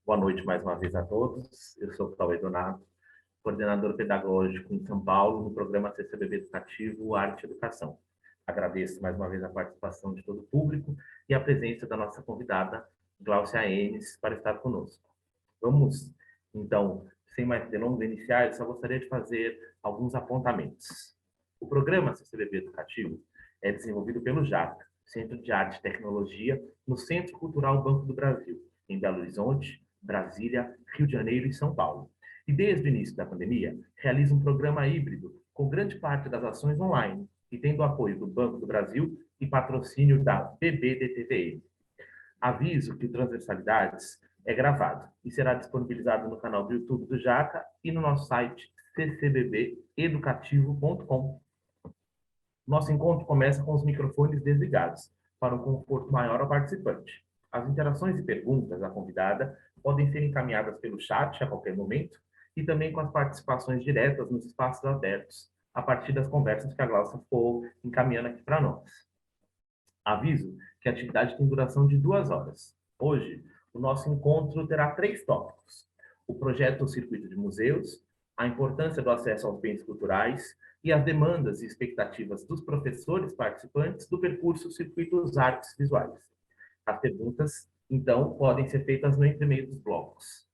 Boa noite mais uma vez a todos. Eu sou o Cauê Donato, coordenador pedagógico em São Paulo, no programa CCBB Educativo Arte e Educação. Agradeço mais uma vez a participação de todo o público e a presença da nossa convidada, Gláucia Enes, para estar conosco. Vamos, então, sem mais delongas iniciais, só gostaria de fazer alguns apontamentos. O programa CCBB Educativo é desenvolvido pelo JACA, Centro de Arte e Tecnologia, no Centro Cultural Banco do Brasil, em Belo Horizonte, Brasília, Rio de Janeiro e São Paulo. E desde o início da pandemia, realiza um programa híbrido com grande parte das ações online e tendo o apoio do Banco do Brasil e patrocínio da BBDTVM. Aviso que o Transversalidades é gravado e será disponibilizado no canal do YouTube do JACA e no nosso site ccbbeducativo.com. Nosso encontro começa com os microfones desligados, para um conforto maior ao participante. As interações e perguntas à convidada podem ser encaminhadas pelo chat a qualquer momento e também com as participações diretas nos espaços abertos, a partir das conversas que a Glaucia for encaminhando aqui para nós. Aviso que a atividade tem duração de 2 horas. Hoje, o nosso encontro terá 3 tópicos: o projeto Circuito de Museus, a importância do acesso aos bens culturais e as demandas e expectativas dos professores participantes do percurso Circuitos Artes Visuais. As perguntas, então, podem ser feitas no entremeio dos blocos.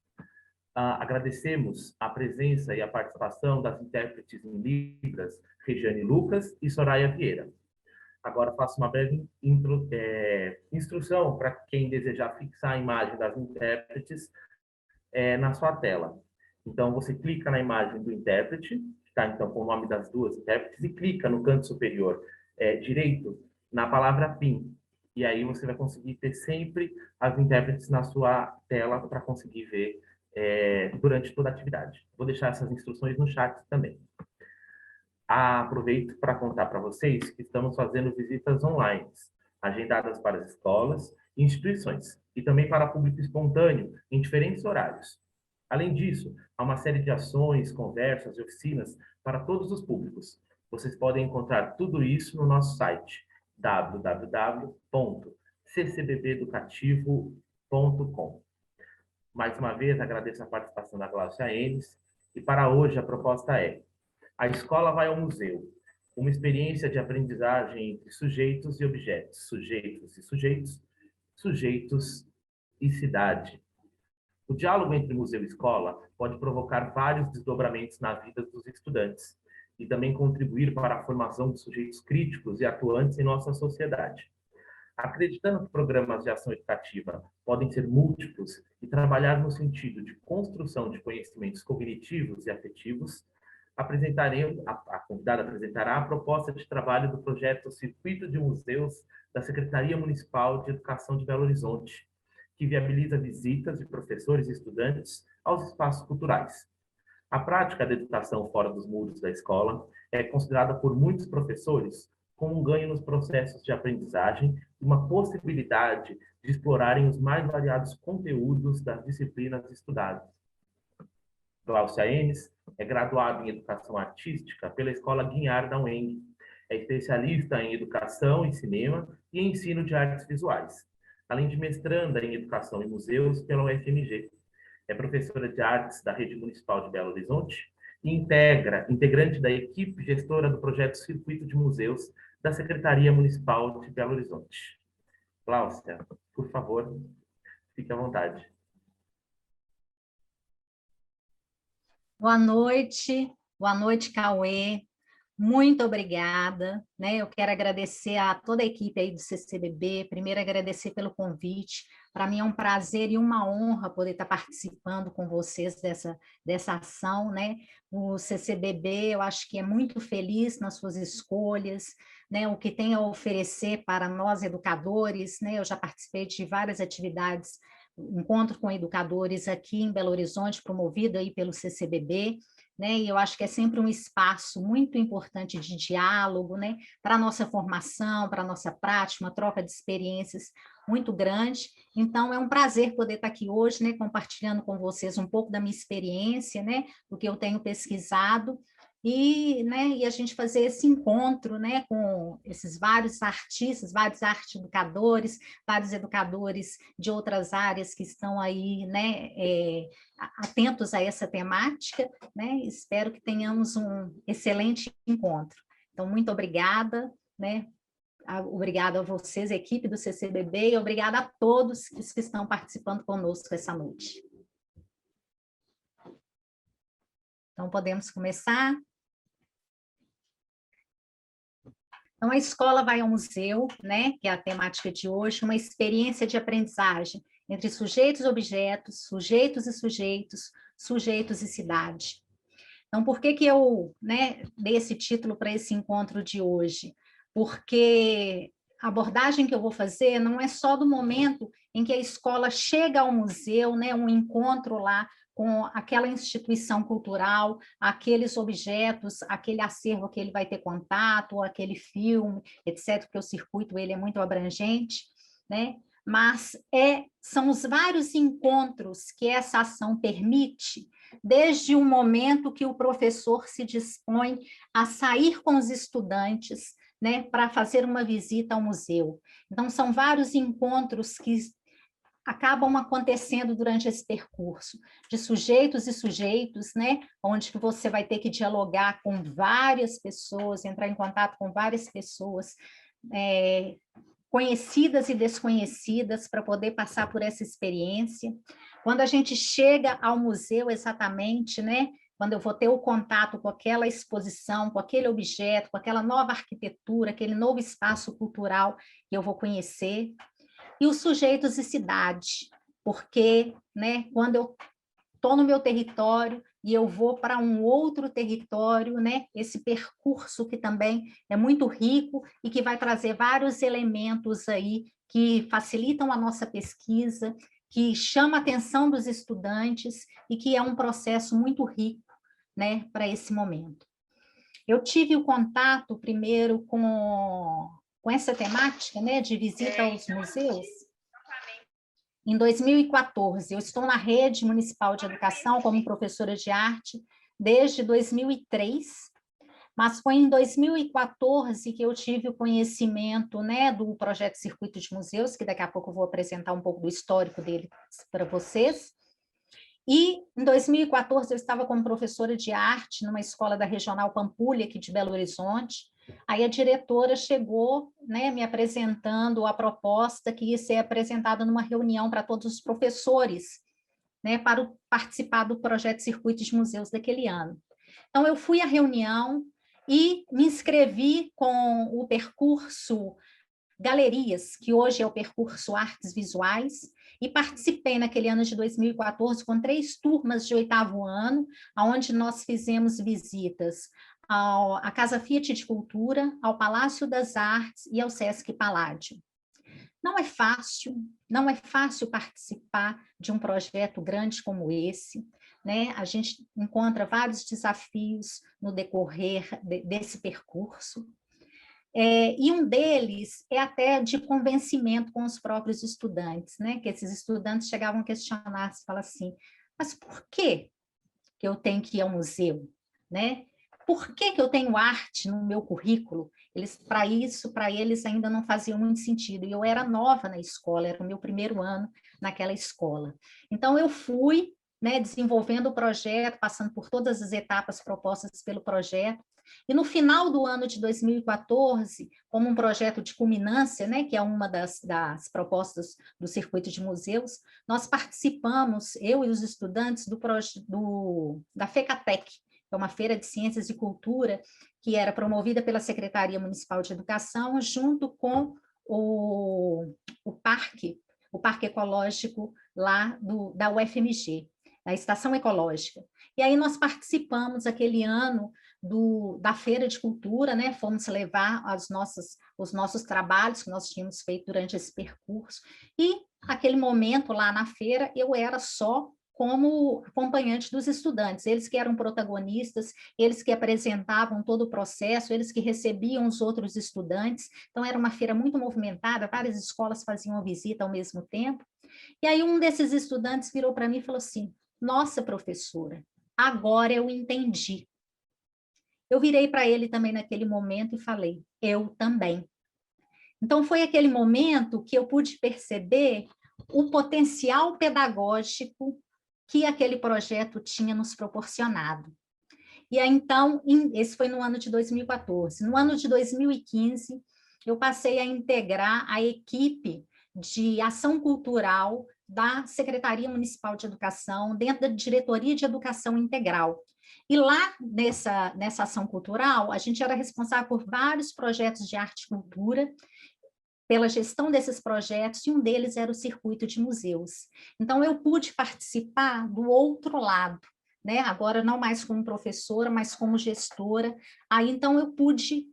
Agradecemos a presença e a participação das intérpretes em Libras, Regiane Lucas e Soraya Vieira. Agora faço uma breve instrução para quem desejar fixar a imagem das intérpretes na sua tela. Então, você clica na imagem do intérprete, que está então com o nome das duas intérpretes, e clica no canto superior direito na palavra PIN. E aí você vai conseguir ter sempre as intérpretes na sua tela para conseguir ver durante toda a atividade. Vou deixar essas instruções no chat também. Aproveito para contar para vocês que estamos fazendo visitas online, agendadas para as escolas e instituições, e também para público espontâneo, em diferentes horários. Além disso, há uma série de ações, conversas e oficinas para todos os públicos. Vocês podem encontrar tudo isso no nosso site, www.ccbbeducativo.com. Mais uma vez, agradeço a participação da Gláucia Enes, e para hoje a proposta é: a escola vai ao museu, uma experiência de aprendizagem entre sujeitos e objetos, sujeitos e sujeitos, sujeitos e cidade. O diálogo entre museu e escola pode provocar vários desdobramentos na vida dos estudantes e também contribuir para a formação de sujeitos críticos e atuantes em nossa sociedade. Acreditando que programas de ação educativa podem ser múltiplos e trabalhar no sentido de construção de conhecimentos cognitivos e afetivos, a convidada apresentará a proposta de trabalho do projeto Circuito de Museus da Secretaria Municipal de Educação de Belo Horizonte, que viabiliza visitas de professores e estudantes aos espaços culturais. A prática da educação fora dos muros da escola é considerada por muitos professores como um ganho nos processos de aprendizagem e uma possibilidade de explorarem os mais variados conteúdos das disciplinas estudadas. Gláucia Enes é graduada em Educação Artística pela Escola Guinhar da UENG. É especialista em Educação e Cinema e Ensino de Artes Visuais, além de mestranda em Educação e Museus pela UFMG. É professora de Artes da Rede Municipal de Belo Horizonte e integrante da equipe gestora do projeto Circuito de Museus da Secretaria Municipal de Belo Horizonte. Gláucia, por favor, fique à vontade. Boa noite, Cauê. Muito obrigada, né? Eu quero agradecer a toda a equipe aí do CCBB, primeiro agradecer pelo convite. Para mim é um prazer e uma honra poder estar participando com vocês dessa ação, né? O CCBB, eu acho que é muito feliz nas suas escolhas, né? O que tem a oferecer para nós educadores, né? Eu já participei de várias atividades, encontro com educadores aqui em Belo Horizonte, promovido aí pelo CCBB, né? E eu acho que é sempre um espaço muito importante de diálogo, né? Para a nossa formação, para a nossa prática, uma troca de experiências muito grande. Então, é um prazer poder estar aqui hoje, né? Compartilhando com vocês um pouco da minha experiência, né? Do que eu tenho pesquisado. e a gente fazer esse encontro, né, com esses vários artistas, vários arte-educadores, vários educadores de outras áreas que estão aí, né, atentos a essa temática, né? Espero que tenhamos um excelente encontro. Então, muito obrigada, né? Obrigada a vocês, a equipe do CCBB, e obrigada a todos os que estão participando conosco essa noite. Então, podemos começar? Então, a escola vai ao museu, né, que é a temática de hoje, uma experiência de aprendizagem entre sujeitos e objetos, sujeitos e sujeitos, sujeitos e cidade. Então, por que que eu, né, dei esse título para esse encontro de hoje? Porque a abordagem que eu vou fazer não é só do momento em que a escola chega ao museu, né, um encontro lá com aquela instituição cultural, aqueles objetos, aquele acervo que ele vai ter contato, ou aquele filme, etc., porque o circuito ele é muito abrangente, né? Mas são os vários encontros que essa ação permite, desde o momento que o professor se dispõe a sair com os estudantes, né, para fazer uma visita ao museu. Então, são vários encontros que acabam acontecendo durante esse percurso, de sujeitos e sujeitos, né, onde que você vai ter que dialogar com várias pessoas, entrar em contato com várias pessoas, conhecidas e desconhecidas, para poder passar por essa experiência. Quando a gente chega ao museu, exatamente, né, quando eu vou ter o contato com aquela exposição, com aquele objeto, com aquela nova arquitetura, aquele novo espaço cultural que eu vou conhecer, e os sujeitos e cidade, porque, né, quando eu estou no meu território e eu vou para um outro território, né, esse percurso que também é muito rico e que vai trazer vários elementos aí que facilitam a nossa pesquisa, que chama a atenção dos estudantes e que é um processo muito rico, né, para esse momento. Eu tive o contato primeiro com essa temática, né, de visita aos museus, em 2014. Eu estou na Rede Municipal de Educação como professora de arte desde 2003, mas foi em 2014 que eu tive o conhecimento, né, do projeto Circuito de Museus, que daqui a pouco eu vou apresentar um pouco do histórico dele para vocês. E em 2014 eu estava como professora de arte numa escola da Regional Pampulha, aqui de Belo Horizonte. Aí a diretora chegou, né, me apresentando a proposta que ia ser apresentada numa reunião para todos os professores, né, para participar do projeto Circuito de Museus daquele ano. Então eu fui à reunião e me inscrevi com o percurso Galerias, que hoje é o percurso Artes Visuais, e participei naquele ano de 2014 com 3 turmas de 8º ano, onde nós fizemos visitas à Casa Fiat de Cultura, ao Palácio das Artes e ao Sesc Paládio. Não é fácil participar de um projeto grande como esse, né? A gente encontra vários desafios no decorrer desse percurso, e um deles é até de convencimento com os próprios estudantes, né? Que esses estudantes chegavam a questionar, se fala assim, mas por que eu tenho que ir ao museu, né? Por que eu tenho arte no meu currículo? Para eles ainda não fazia muito sentido. E eu era nova na escola, era o meu primeiro ano naquela escola. Então eu fui, né, desenvolvendo o projeto, passando por todas as etapas propostas pelo projeto. E no final do ano de 2014, como um projeto de culminância, né, que é uma das propostas do Circuito de Museus, nós participamos, eu e os estudantes, da FECATEC, que é uma feira de ciências e cultura, que era promovida pela Secretaria Municipal de Educação, junto com o parque ecológico lá da UFMG, a Estação Ecológica. E aí nós participamos aquele ano da Feira de Cultura, né? Fomos levar os nossos trabalhos que nós tínhamos feito durante esse percurso, e aquele momento lá na feira eu era só como acompanhante dos estudantes, eles que eram protagonistas, eles que apresentavam todo o processo, eles que recebiam os outros estudantes. Então era uma feira muito movimentada, várias escolas faziam a visita ao mesmo tempo. E aí um desses estudantes virou para mim e falou assim: nossa, professora, agora eu entendi. Eu virei para ele também naquele momento e falei, eu também. Então, foi aquele momento que eu pude perceber o potencial pedagógico que aquele projeto tinha nos proporcionado. E aí, então, esse foi no ano de 2014. No ano de 2015, eu passei a integrar a equipe de ação cultural da Secretaria Municipal de Educação, dentro da Diretoria de Educação Integral. E lá, nessa ação cultural, a gente era responsável por vários projetos de arte e cultura, pela gestão desses projetos, e um deles era o circuito de museus. Então, eu pude participar do outro lado, né? Agora não mais como professora, mas como gestora. Aí, então, eu pude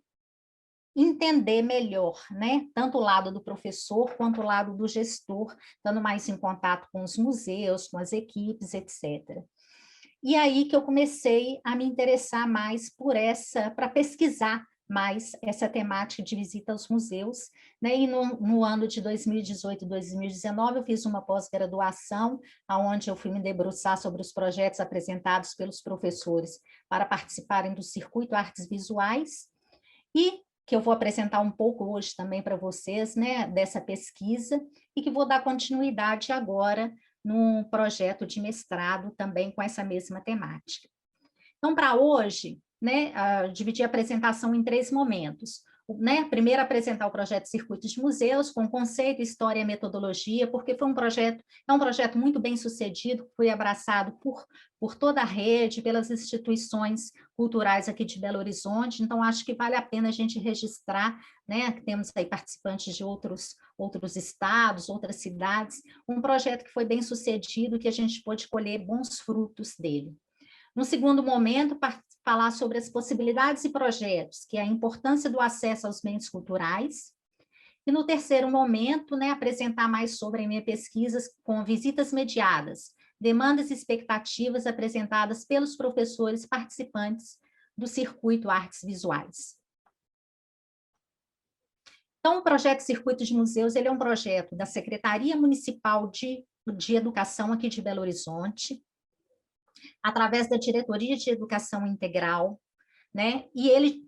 entender melhor, né? Tanto o lado do professor quanto o lado do gestor, estando mais em contato com os museus, com as equipes, etc. E aí que eu comecei a me interessar mais para pesquisar mais essa temática de visita aos museus, né? E no ano de 2018 e 2019 eu fiz uma pós-graduação, onde eu fui me debruçar sobre os projetos apresentados pelos professores para participarem do Circuito Artes Visuais, e que eu vou apresentar um pouco hoje também para vocês, né, dessa pesquisa, e que vou dar continuidade agora num projeto de mestrado também com essa mesma temática. Então, para hoje, né, dividi a apresentação em 3 momentos. Né? Primeiro, apresentar o projeto Circuitos de Museus, com conceito, história e metodologia, porque foi é um projeto muito bem sucedido, foi abraçado por toda a rede, pelas instituições culturais aqui de Belo Horizonte, então acho que vale a pena a gente registrar, né? Temos aí participantes de outros estados, outras cidades, um projeto que foi bem sucedido, que a gente pôde colher bons frutos dele. No segundo momento, falar sobre as possibilidades e projetos, que é a importância do acesso aos bens culturais. E no terceiro momento, né, apresentar mais sobre a minha pesquisa com visitas mediadas, demandas e expectativas apresentadas pelos professores participantes do Circuito Artes Visuais. Então, o projeto Circuito de Museus, ele é um projeto da Secretaria Municipal de Educação aqui de Belo Horizonte, através da Diretoria de Educação Integral, né? E ele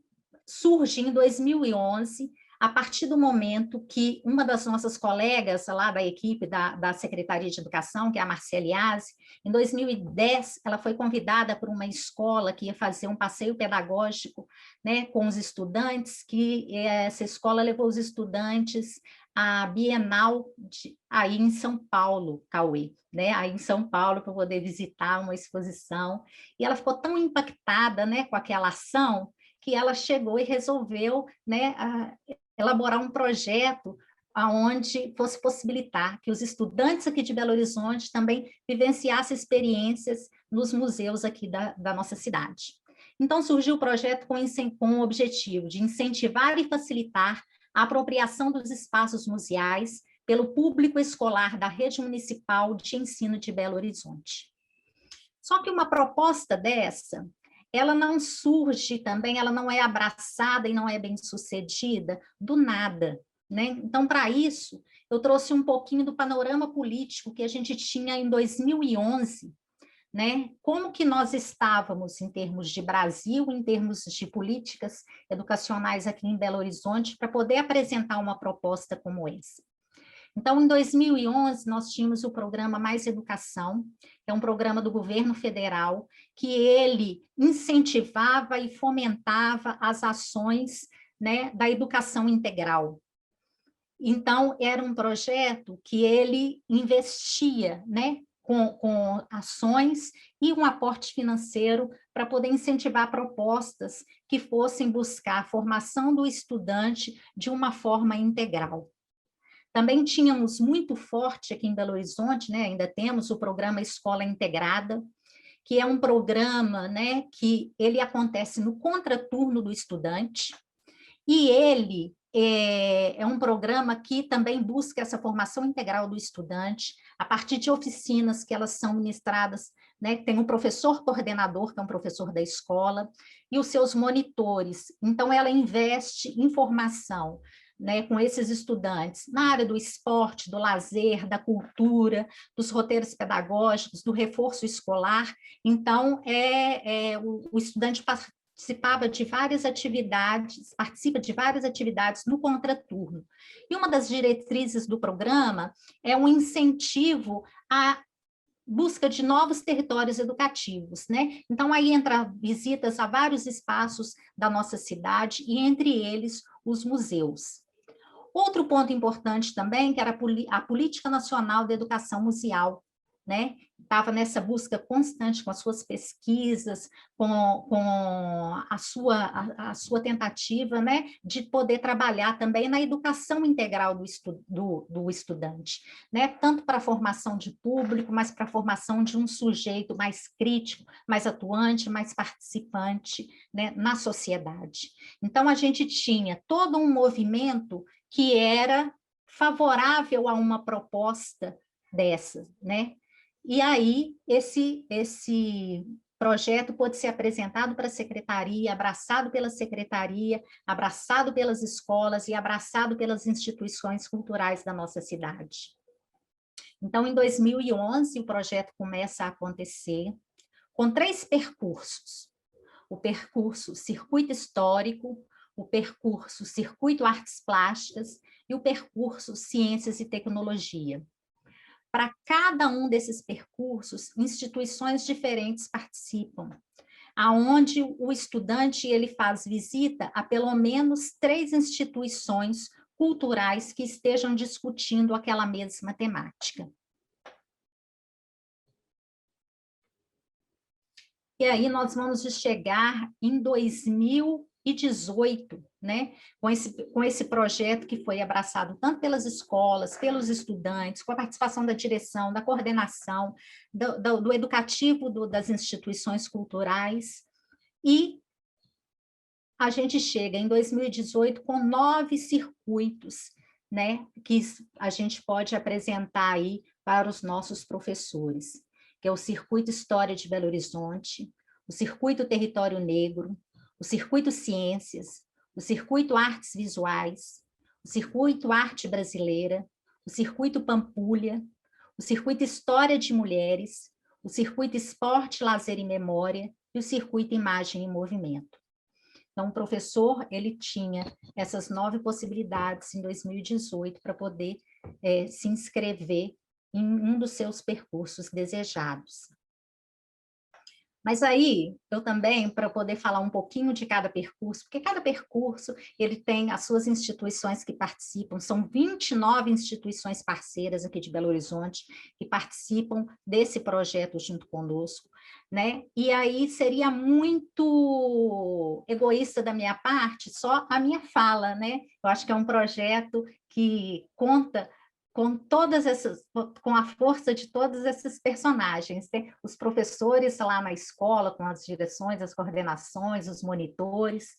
surge em 2011, a partir do momento que uma das nossas colegas lá da equipe da Secretaria de Educação, que é a Marcela Iazzi, em 2010, ela foi convidada por uma escola que ia fazer um passeio pedagógico, né, com os estudantes, que essa escola levou os estudantes à Bienal aí em São Paulo, Cauê, né, aí em São Paulo, para poder visitar uma exposição, e ela ficou tão impactada, né, com aquela ação, que ela chegou e resolveu, né, elaborar um projeto onde fosse possibilitar que os estudantes aqui de Belo Horizonte também vivenciassem experiências nos museus aqui da nossa cidade. Então, surgiu o projeto com o objetivo de incentivar e facilitar a apropriação dos espaços museais pelo público escolar da Rede Municipal de Ensino de Belo Horizonte. Só que uma proposta dessa, ela não surge também, ela não é abraçada e não é bem sucedida do nada, né? Então, para isso, eu trouxe um pouquinho do panorama político que a gente tinha em 2011, né? Como que nós estávamos em termos de Brasil, em termos de políticas educacionais aqui em Belo Horizonte, para poder apresentar uma proposta como essa. Então, em 2011, nós tínhamos o programa Mais Educação, que é um programa do governo federal, que ele incentivava e fomentava as ações, né, da educação integral. Então, era um projeto que ele investia, né, com ações e um aporte financeiro para poder incentivar propostas que fossem buscar a formação do estudante de uma forma integral. Também tínhamos muito forte aqui em Belo Horizonte, né, ainda temos o programa Escola Integrada, que é um programa, né, que ele acontece no contraturno do estudante, e ele é um programa que também busca essa formação integral do estudante, a partir de oficinas que elas são ministradas, né, tem um professor coordenador, que é um professor da escola, e os seus monitores. Então, ela investe em formação, né, com esses estudantes, na área do esporte, do lazer, da cultura, dos roteiros pedagógicos, do reforço escolar. Então, o estudante participava de várias atividades, participa de várias atividades no contraturno. E uma das diretrizes do programa é um incentivo à busca de novos territórios educativos, né? Então, aí entra visitas a vários espaços da nossa cidade, e entre eles, os museus. Outro ponto importante também, que era a Política Nacional de Educação Museal, né? Estava nessa busca constante com as suas pesquisas, com a sua tentativa, né, de poder trabalhar também na educação integral do estudante, né, tanto para a formação de público, mas para a formação de um sujeito mais crítico, mais atuante, mais participante, né, na sociedade. Então, a gente tinha todo um movimento que era favorável a uma proposta dessa, né? E aí, esse projeto pôde ser apresentado para a secretaria, abraçado pela secretaria, abraçado pelas escolas e abraçado pelas instituições culturais da nossa cidade. Então, em 2011, o projeto começa a acontecer com 3 percursos. O percurso Circuito Histórico, o percurso Circuito Artes Plásticas e o percurso Ciências e Tecnologia. Para cada um desses percursos, instituições diferentes participam, aonde o estudante ele faz visita a pelo menos 3 instituições culturais que estejam discutindo aquela mesma temática. E aí nós vamos chegar em 2018, né, com esse projeto que foi abraçado tanto pelas escolas, pelos estudantes, com a participação da direção, da coordenação, do educativo das instituições culturais, e a gente chega em 2018 com 9 circuitos, né, que a gente pode apresentar aí para os nossos professores, que é o Circuito História de Belo Horizonte, o Circuito Território Negro, o Circuito Ciências, o Circuito Artes Visuais, o Circuito Arte Brasileira, o Circuito Pampulha, o Circuito História de Mulheres, o Circuito Esporte, Lazer e Memória e o Circuito Imagem e Movimento. Então, o professor, ele tinha essas 9 possibilidades em 2018 para poder se inscrever em um dos seus percursos desejados. Mas aí, eu também, para poder falar um pouquinho de cada percurso, porque cada percurso, ele tem as suas instituições que participam, são 29 instituições parceiras aqui de Belo Horizonte, que participam desse projeto junto conosco, né? E aí seria muito egoísta da minha parte, só a minha fala, né? Eu acho que é um projeto que conta com a força de todos esses personagens, né? Os professores lá na escola, com as direções, as coordenações, os monitores,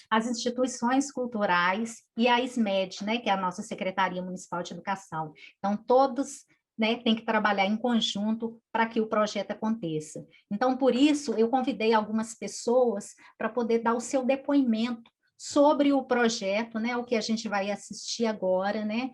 as instituições culturais e a SMED, né, que é a nossa Secretaria Municipal de Educação. Então, todos, né, têm que trabalhar em conjunto para que o projeto aconteça. Então, por isso, eu convidei algumas pessoas para poder dar o seu depoimento sobre o projeto, né, o que a gente vai assistir agora, né,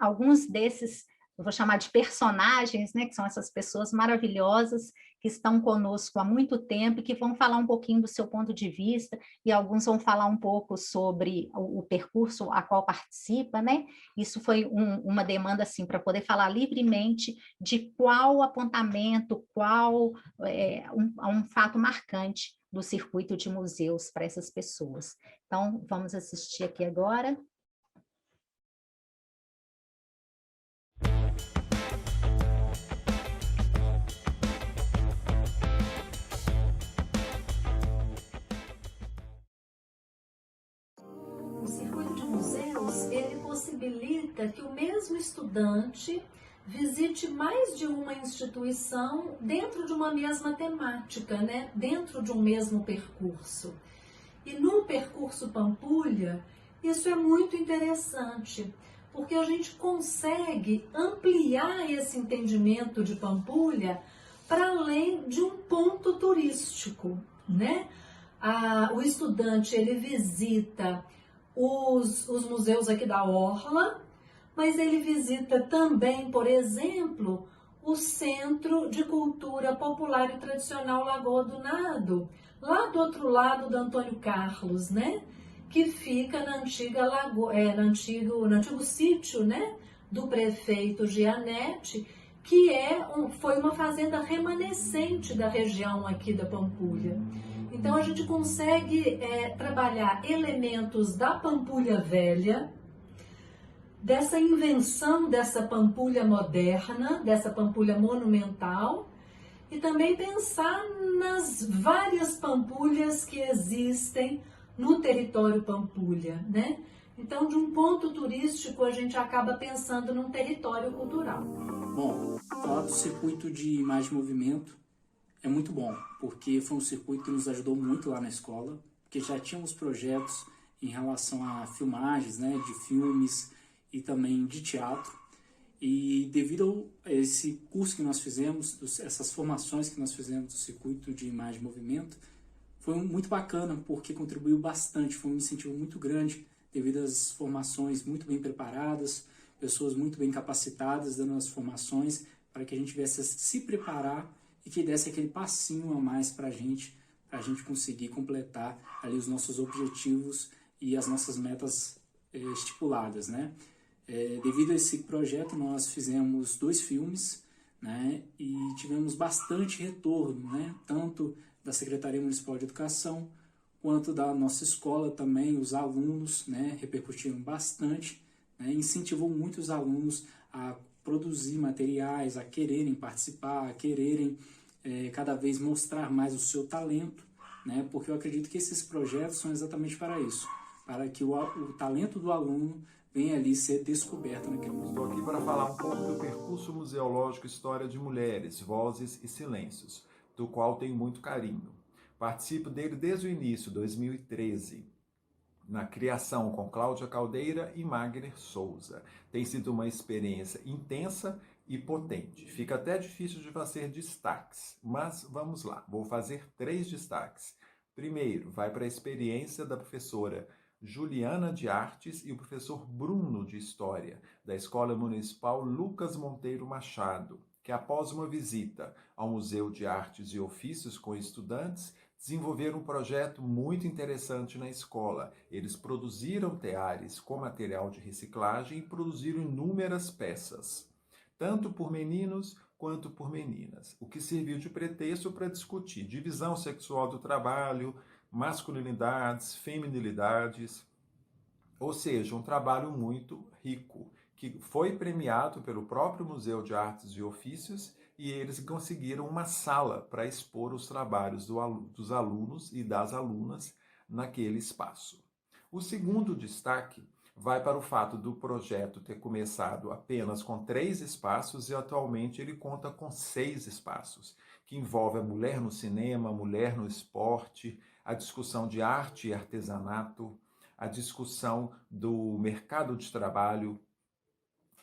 alguns desses, eu vou chamar de personagens, né, que são essas pessoas maravilhosas que estão conosco há muito tempo e que vão falar um pouquinho do seu ponto de vista, e alguns vão falar um pouco sobre o percurso a qual participa, né? Isso foi uma demanda, assim, para poder falar livremente de qual apontamento, qual um fato marcante do circuito de museus para essas pessoas. Então, vamos assistir aqui agora. O circuito de museus, ele possibilita que o mesmo estudante visite mais de uma instituição dentro de uma mesma temática, né? Dentro de um mesmo percurso. E no percurso Pampulha, isso é muito interessante, porque a gente consegue ampliar esse entendimento de Pampulha para além de um ponto turístico, né? O estudante, ele visita os museus aqui da Orla, mas ele visita também, por exemplo, o Centro de Cultura Popular e Tradicional Lagoa do Nado, lá do outro lado do Antônio Carlos, né? Que fica na antiga lagoa, no antigo sítio, né? Do prefeito Gianetti, que foi uma fazenda remanescente da região aqui da Pampulha. Então a gente consegue trabalhar elementos da Pampulha velha, dessa invenção dessa Pampulha moderna, dessa Pampulha monumental, e também pensar nas várias Pampulhas que existem no território Pampulha, né? Então, de um ponto turístico, a gente acaba pensando num território cultural. Bom, falar do circuito de imagem e movimento é muito bom, porque foi um circuito que nos ajudou muito lá na escola, porque já tínhamos projetos em relação a filmagens, né, de filmes e também de teatro. E devido a esse curso que nós fizemos, essas formações que nós fizemos do circuito de imagem e movimento, foi muito bacana, porque contribuiu bastante, foi um incentivo muito grande, devido às formações muito bem preparadas, pessoas muito bem capacitadas dando as formações, para que a gente viesse a se preparar e que desse aquele passinho a mais para a gente conseguir completar ali os nossos objetivos e as nossas metas estipuladas, né? Devido a esse projeto, nós fizemos 2 filmes, né? E tivemos bastante retorno, né? Tanto da Secretaria Municipal de Educação, quanto da nossa escola também, os alunos, né? Repercutiram bastante, né? Incentivou muito os alunos a produzir materiais, a quererem participar, a quererem cada vez mostrar mais o seu talento, né? Porque eu acredito que esses projetos são exatamente para isso, para que o talento do aluno venha ali ser descoberto naquele momento. Estou aqui para falar um pouco do percurso museológico História de Mulheres, Vozes e Silêncios, do qual tenho muito carinho. Participo dele desde o início, 2013, na criação com Cláudia Caldeira e Magner Souza. Tem sido uma experiência intensa e potente. Fica até difícil de fazer destaques, mas vamos lá, vou fazer 3 destaques. Primeiro, vai para a experiência da professora Juliana de Artes e o professor Bruno de História, da Escola Municipal Lucas Monteiro Machado, que após uma visita ao Museu de Artes e Ofícios com estudantes, desenvolveram um projeto muito interessante na escola. Eles produziram teares com material de reciclagem e produziram inúmeras peças, tanto por meninos quanto por meninas, o que serviu de pretexto para discutir divisão sexual do trabalho, masculinidades, feminilidades, ou seja, um trabalho muito rico, que foi premiado pelo próprio Museu de Artes e Ofícios, e eles conseguiram uma sala para expor os trabalhos dos alunos e das alunas naquele espaço. O segundo destaque vai para o fato do projeto ter começado apenas com 3 espaços e atualmente ele conta com 6 espaços, que envolve a mulher no cinema, a mulher no esporte, a discussão de arte e artesanato, a discussão do mercado de trabalho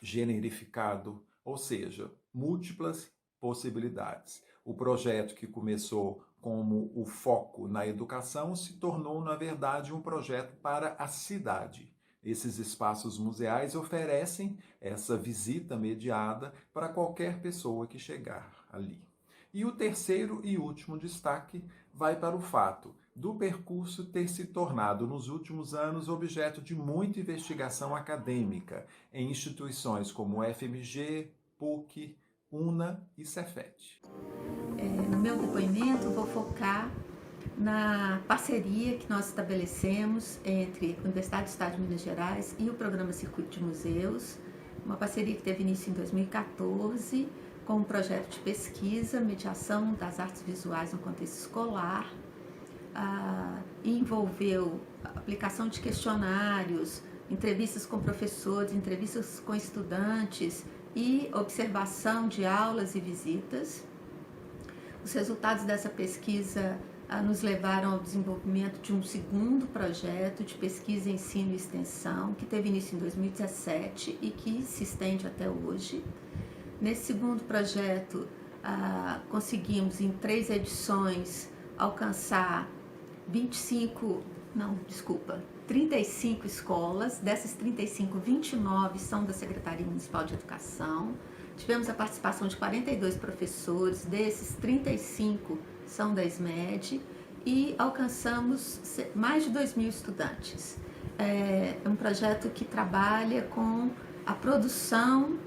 generificado, ou seja, múltiplas possibilidades. O projeto que começou como o foco na educação se tornou, na verdade, um projeto para a cidade. Esses espaços museais oferecem essa visita mediada para qualquer pessoa que chegar ali. E o terceiro e último destaque vai para o fato do percurso ter se tornado, nos últimos anos, objeto de muita investigação acadêmica em instituições como FMG, PUC, UNA e Cefet. No meu depoimento, vou focar na parceria que nós estabelecemos entre a Universidade do Estado de Minas Gerais e o Programa Circuito de Museus, uma parceria que teve início em 2014, com um projeto de pesquisa, mediação das artes visuais no contexto escolar, e envolveu aplicação de questionários, entrevistas com professores, entrevistas com estudantes e observação de aulas e visitas. Os resultados dessa pesquisa nos levaram ao desenvolvimento de um segundo projeto de pesquisa, ensino e extensão, que teve início em 2017 e que se estende até hoje. Nesse segundo projeto, conseguimos em 3 edições alcançar 35 escolas. Dessas 35, 29 são da Secretaria Municipal de Educação, tivemos a participação de 42 professores, desses 35 são da SMED, e alcançamos mais de 2.000 estudantes. É um projeto que trabalha com a produção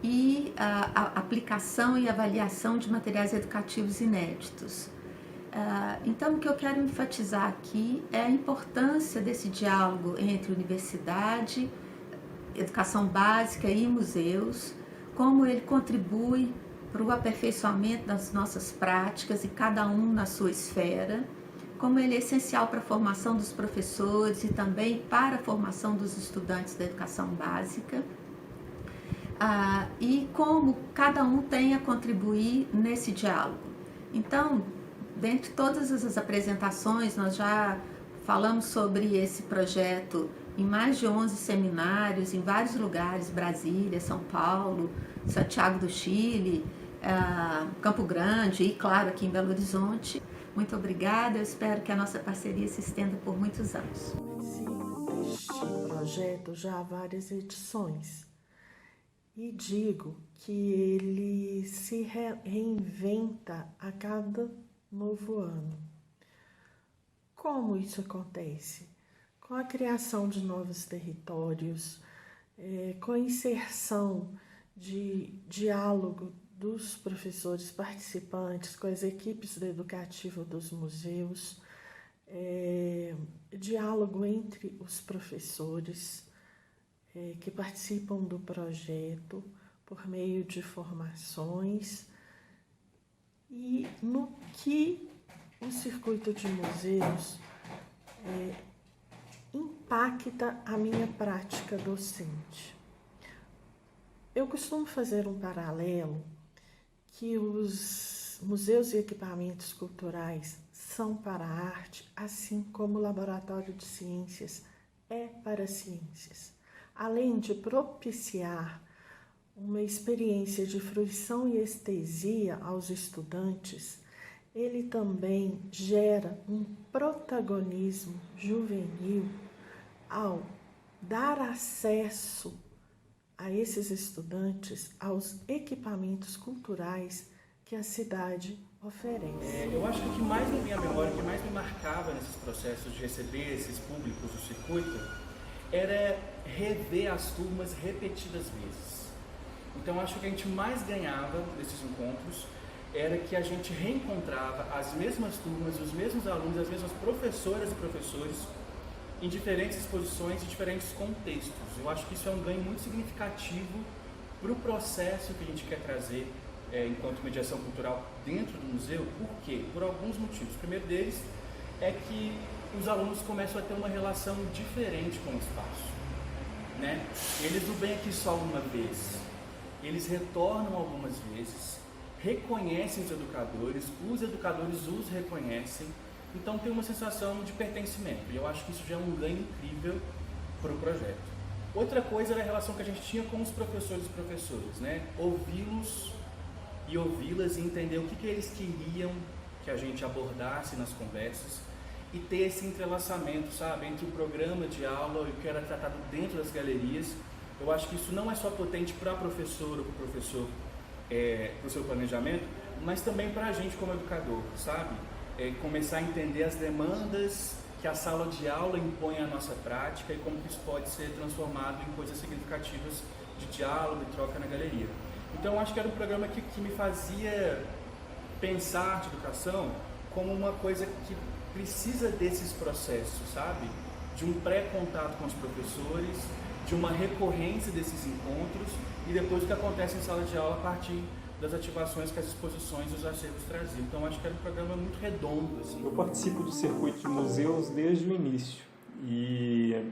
e a aplicação e avaliação de materiais educativos inéditos. Então, o que eu quero enfatizar aqui é a importância desse diálogo entre universidade, educação básica e museus, como ele contribui para o aperfeiçoamento das nossas práticas e cada um na sua esfera, como ele é essencial para a formação dos professores e também para a formação dos estudantes da educação básica, e como cada um tem a contribuir nesse diálogo. Então, dentre todas essas apresentações, nós já falamos sobre esse projeto em mais de 11 seminários, em vários lugares, Brasília, São Paulo, Santiago do Chile, Campo Grande e, claro, aqui em Belo Horizonte. Muito obrigada, eu espero que a nossa parceria se estenda por muitos anos. Deste projeto já há várias edições e digo que ele se reinventa a cada novo ano. Como isso acontece? Com a criação de novos territórios, com a inserção de diálogo dos professores participantes com as equipes do educativo dos museus, diálogo entre os professores que participam do projeto por meio de formações e no que o circuito de museus impacta a minha prática docente. Eu costumo fazer um paralelo que os museus e equipamentos culturais são para a arte, assim como o laboratório de ciências é para ciências. Além de propiciar uma experiência de fruição e estesia aos estudantes, ele também gera um protagonismo juvenil ao dar acesso a esses estudantes aos equipamentos culturais que a cidade oferece. Eu acho que o que mais me vinha à memória, o que mais me marcava nesses processos de receber esses públicos do circuito, era rever as turmas repetidas vezes. Então, acho que o que a gente mais ganhava desses encontros era que a gente reencontrava as mesmas turmas, os mesmos alunos, as mesmas professoras e professores em diferentes exposições e diferentes contextos. Eu acho que isso é um ganho muito significativo para o processo que a gente quer trazer enquanto mediação cultural dentro do museu. Por quê? Por alguns motivos. O primeiro deles é que os alunos começam a ter uma relação diferente com o espaço, né? Eles não vêm aqui só uma vez, eles retornam algumas vezes, reconhecem os educadores os reconhecem, então tem uma sensação de pertencimento, e eu acho que isso já é um ganho incrível para o projeto. Outra coisa era a relação que a gente tinha com os professores e professoras, né? Ouvi-los e ouvi-las e entender o que eles queriam que a gente abordasse nas conversas e ter esse entrelaçamento, sabe, entre o programa de aula e o que era tratado dentro das galerias. Eu acho que isso não é só potente para a professora ou para o professor, para o seu planejamento, mas também para a gente como educador, sabe? Começar a entender as demandas que a sala de aula impõe à nossa prática e como que isso pode ser transformado em coisas significativas de diálogo e troca na galeria. Então, eu acho que era um programa que me fazia pensar a arte educação como uma coisa que precisa desses processos, sabe? De um pré-contato com os professores, de uma recorrência desses encontros e depois o que acontece em sala de aula a partir das ativações que as exposições e os acervos traziam. Então, acho que era um programa muito redondo, assim. Eu participo do circuito de museus desde o início e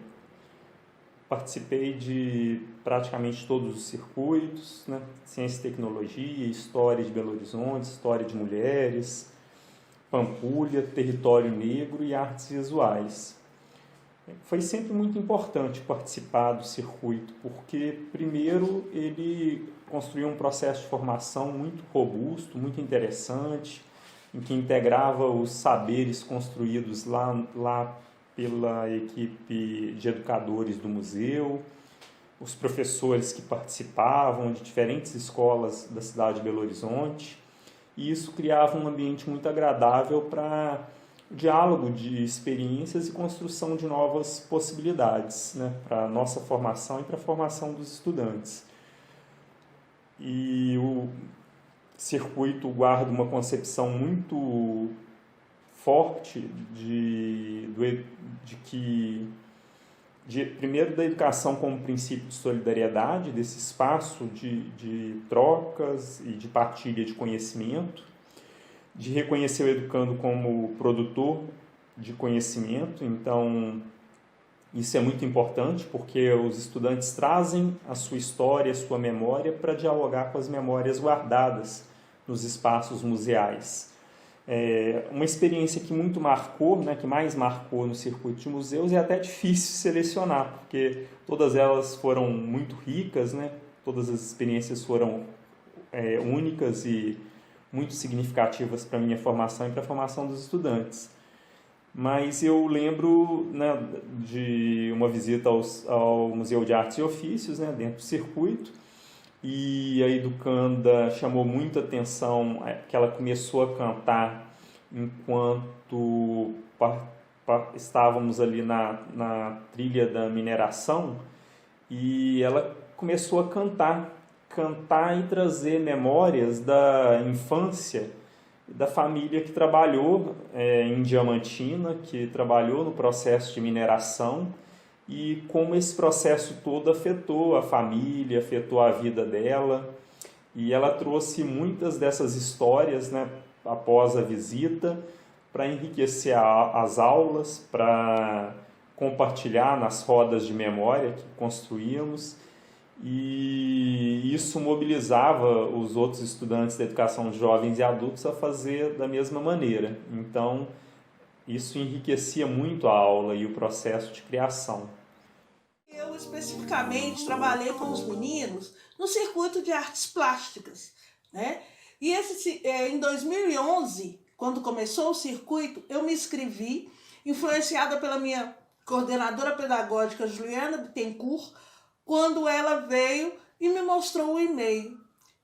participei de praticamente todos os circuitos, né? Ciência e tecnologia, história de Belo Horizonte, história de mulheres, Pampulha, território negro e artes visuais. Foi sempre muito importante participar do circuito, porque, primeiro, ele construiu um processo de formação muito robusto, muito interessante, em que integrava os saberes construídos lá pela equipe de educadores do museu, os professores que participavam de diferentes escolas da cidade de Belo Horizonte, e isso criava um ambiente muito agradável para o diálogo de experiências e construção de novas possibilidades, né, para a nossa formação e para a formação dos estudantes. E o circuito guarda uma concepção muito forte primeiro da educação como princípio de solidariedade, desse espaço de trocas e de partilha de conhecimento, de reconhecer o educando como produtor de conhecimento. Então, isso é muito importante porque os estudantes trazem a sua história, a sua memória para dialogar com as memórias guardadas nos espaços museais. Uma experiência que muito marcou, né, que mais marcou no circuito de museus, é até difícil selecionar, porque todas elas foram muito ricas, né, todas as experiências foram únicas e muito significativas para a minha formação e para a formação dos estudantes. Mas eu lembro, né, de uma visita ao Museu de Artes e Ofícios, né, dentro do circuito, e a educanda chamou muita atenção que ela começou a cantar enquanto estávamos ali na trilha da mineração, e ela começou a cantar e trazer memórias da infância da família que trabalhou em Diamantina, que trabalhou no processo de mineração, e como esse processo todo afetou a família, afetou a vida dela. E ela trouxe muitas dessas histórias, né, após a visita, para enriquecer as aulas, para compartilhar nas rodas de memória que construíamos. E isso mobilizava os outros estudantes da educação de jovens e adultos a fazer da mesma maneira. Então, isso enriquecia muito a aula e o processo de criação. Eu especificamente trabalhei com os meninos no circuito de artes plásticas, né? E em 2011, quando começou o circuito, eu me inscrevi, influenciada pela minha coordenadora pedagógica, Juliana Bittencourt, quando ela veio e me mostrou o e-mail.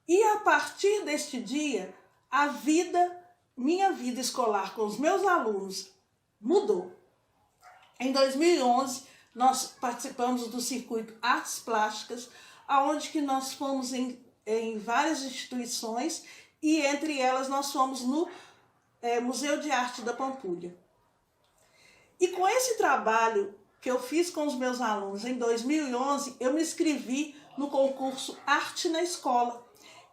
E a partir deste dia, minha vida escolar com os meus alunos mudou. Em 2011, nós participamos do circuito Artes Plásticas, onde que nós fomos em várias instituições, e entre elas nós fomos no Museu de Arte da Pampulha. E com esse trabalho que eu fiz com os meus alunos em 2011, eu me inscrevi no concurso Arte na Escola.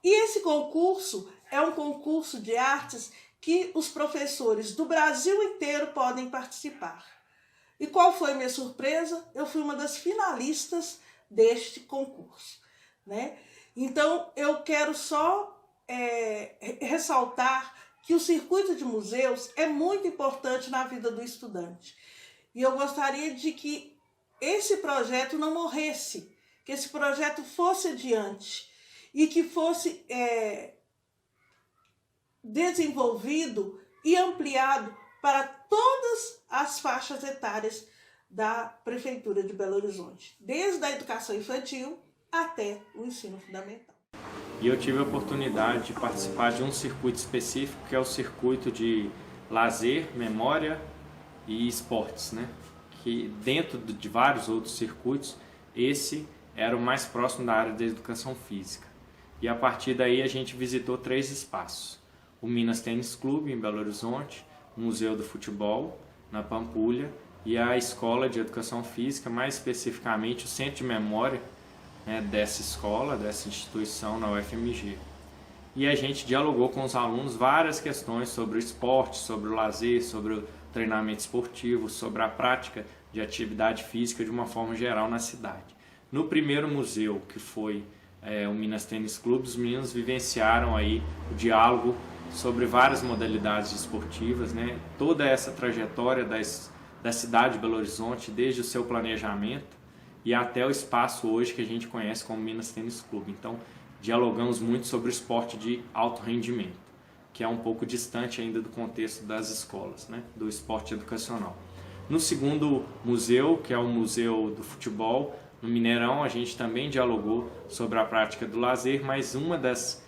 E esse concurso é um concurso de artes que os professores do Brasil inteiro podem participar. E qual foi minha surpresa? Eu fui uma das finalistas deste concurso, né? Então, eu quero só ressaltar que o circuito de museus é muito importante na vida do estudante. E eu gostaria de que esse projeto não morresse, que esse projeto fosse adiante e que fosse desenvolvido e ampliado para todas as faixas etárias da Prefeitura de Belo Horizonte, desde a educação infantil até o ensino fundamental. E eu tive a oportunidade de participar de um circuito específico, que é o circuito de lazer, memória e esportes, né? Que dentro de vários outros circuitos, esse era o mais próximo da área da educação física. E a partir daí a gente visitou 3 espaços: o Minas Tênis Clube em Belo Horizonte, o Museu do Futebol na Pampulha e a Escola de Educação Física, mais especificamente o Centro de Memória, né, dessa escola, dessa instituição na UFMG. E a gente dialogou com os alunos várias questões sobre o esporte, sobre o lazer, sobre o treinamento esportivo, sobre a prática de atividade física de uma forma geral na cidade. No primeiro museu, que foi o Minas Tênis Clube, os meninos vivenciaram aí o diálogo sobre várias modalidades esportivas, né? Toda essa trajetória da cidade de Belo Horizonte, desde o seu planejamento e até o espaço hoje que a gente conhece como Minas Tênis Clube. Então, dialogamos muito sobre o esporte de alto rendimento, que é um pouco distante ainda do contexto das escolas, né? Do esporte educacional. No segundo museu, que é o Museu do Futebol, No Mineirão a gente também dialogou sobre a prática do lazer, mas uma das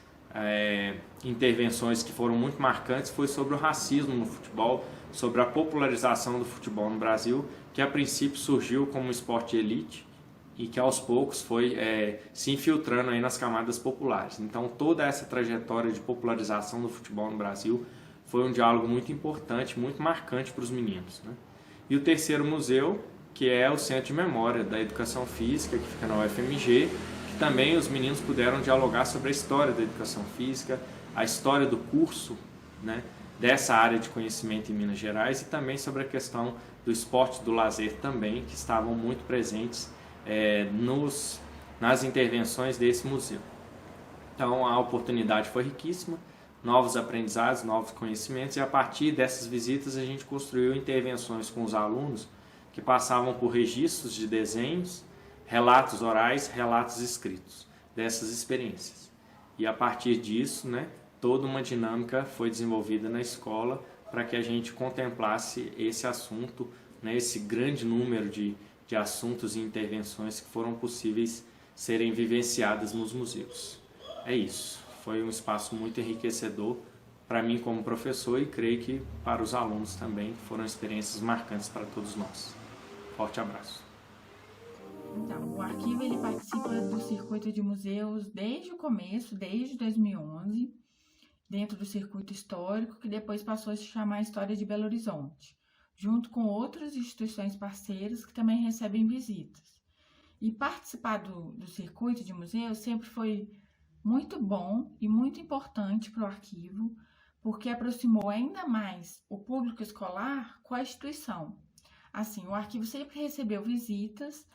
intervenções que foram muito marcantes foi sobre o racismo no futebol, sobre a popularização do futebol no Brasil, que a princípio surgiu como um esporte de elite e que aos poucos foi se infiltrando aí nas camadas populares. Então toda essa trajetória de popularização do futebol no Brasil foi um diálogo muito importante, muito marcante para os meninos, né? E o terceiro museu, que é o Centro de Memória da Educação Física, que fica na UFMG, que também os meninos puderam dialogar sobre a história da educação física, a história do curso, né, dessa área de conhecimento em Minas Gerais, e também sobre a questão do esporte, do lazer também, que estavam muito presentes nas intervenções desse museu. Então a oportunidade foi riquíssima, novos aprendizados, novos conhecimentos, e a partir dessas visitas a gente construiu intervenções com os alunos que passavam por registros de desenhos, relatos orais, relatos escritos dessas experiências. E a partir disso, né, toda uma dinâmica foi desenvolvida na escola para que a gente contemplasse esse assunto, né, esse grande número de assuntos e intervenções que foram possíveis serem vivenciadas nos museus. É isso. Foi um espaço muito enriquecedor para mim como professor e creio que para os alunos também foram experiências marcantes para todos nós. Forte abraço. Então, o arquivo ele participa do circuito de museus desde o começo, desde 2011, dentro do circuito histórico, que depois passou a se chamar História de Belo Horizonte, junto com outras instituições parceiras que também recebem visitas. E participar do circuito de museus sempre foi muito bom e muito importante para o arquivo, porque aproximou ainda mais o público escolar com a instituição. Assim, o arquivo sempre recebeu visitas,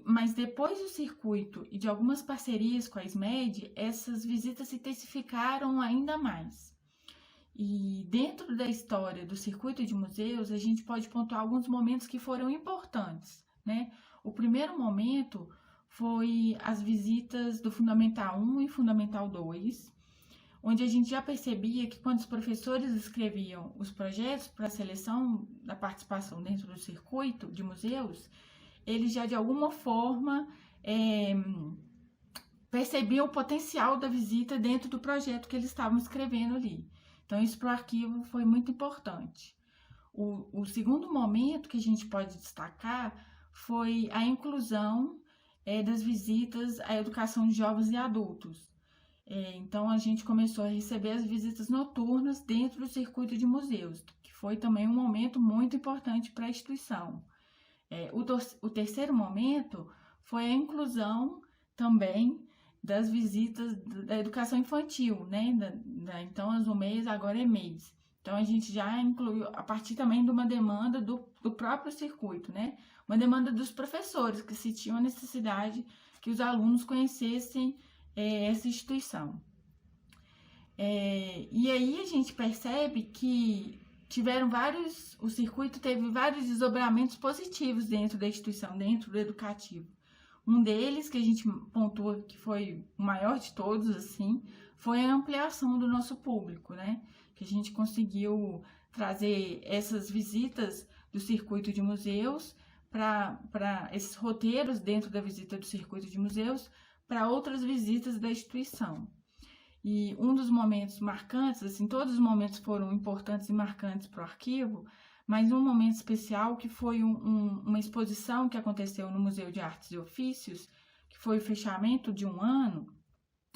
mas depois do circuito e de algumas parcerias com a SMED, essas visitas se intensificaram ainda mais. E dentro da história do circuito de museus, a gente pode pontuar alguns momentos que foram importantes, né? O primeiro momento foi as visitas do Fundamental 1 e Fundamental 2, onde a gente já percebia que quando os professores escreviam os projetos para a seleção da participação dentro do circuito de museus, eles já de alguma forma percebiam o potencial da visita dentro do projeto que eles estavam escrevendo ali. Então isso para o arquivo foi muito importante. O segundo momento que a gente pode destacar foi a inclusão das visitas à educação de jovens e adultos. Então, a gente começou a receber as visitas noturnas dentro do circuito de museus, que foi também um momento muito importante para a instituição. O terceiro momento foi a inclusão também das visitas da educação infantil, né? Então, as UMEIs agora é MEIs. Então, a gente já incluiu, a partir também de uma demanda do próprio circuito, né? Uma demanda dos professores, que sentiam a necessidade que os alunos conhecessem essa instituição. E aí a gente percebe que o circuito teve vários desdobramentos positivos dentro da instituição, dentro do educativo. Um deles, que a gente pontua que foi o maior de todos, assim, foi a ampliação do nosso público, né? Que a gente conseguiu trazer essas visitas do circuito de museus para esses roteiros dentro da visita do circuito de museus para outras visitas da instituição. E um dos momentos marcantes, assim, todos os momentos foram importantes e marcantes para o arquivo, mas um momento especial que foi uma exposição que aconteceu no Museu de Artes e Ofícios, que foi o fechamento de um ano,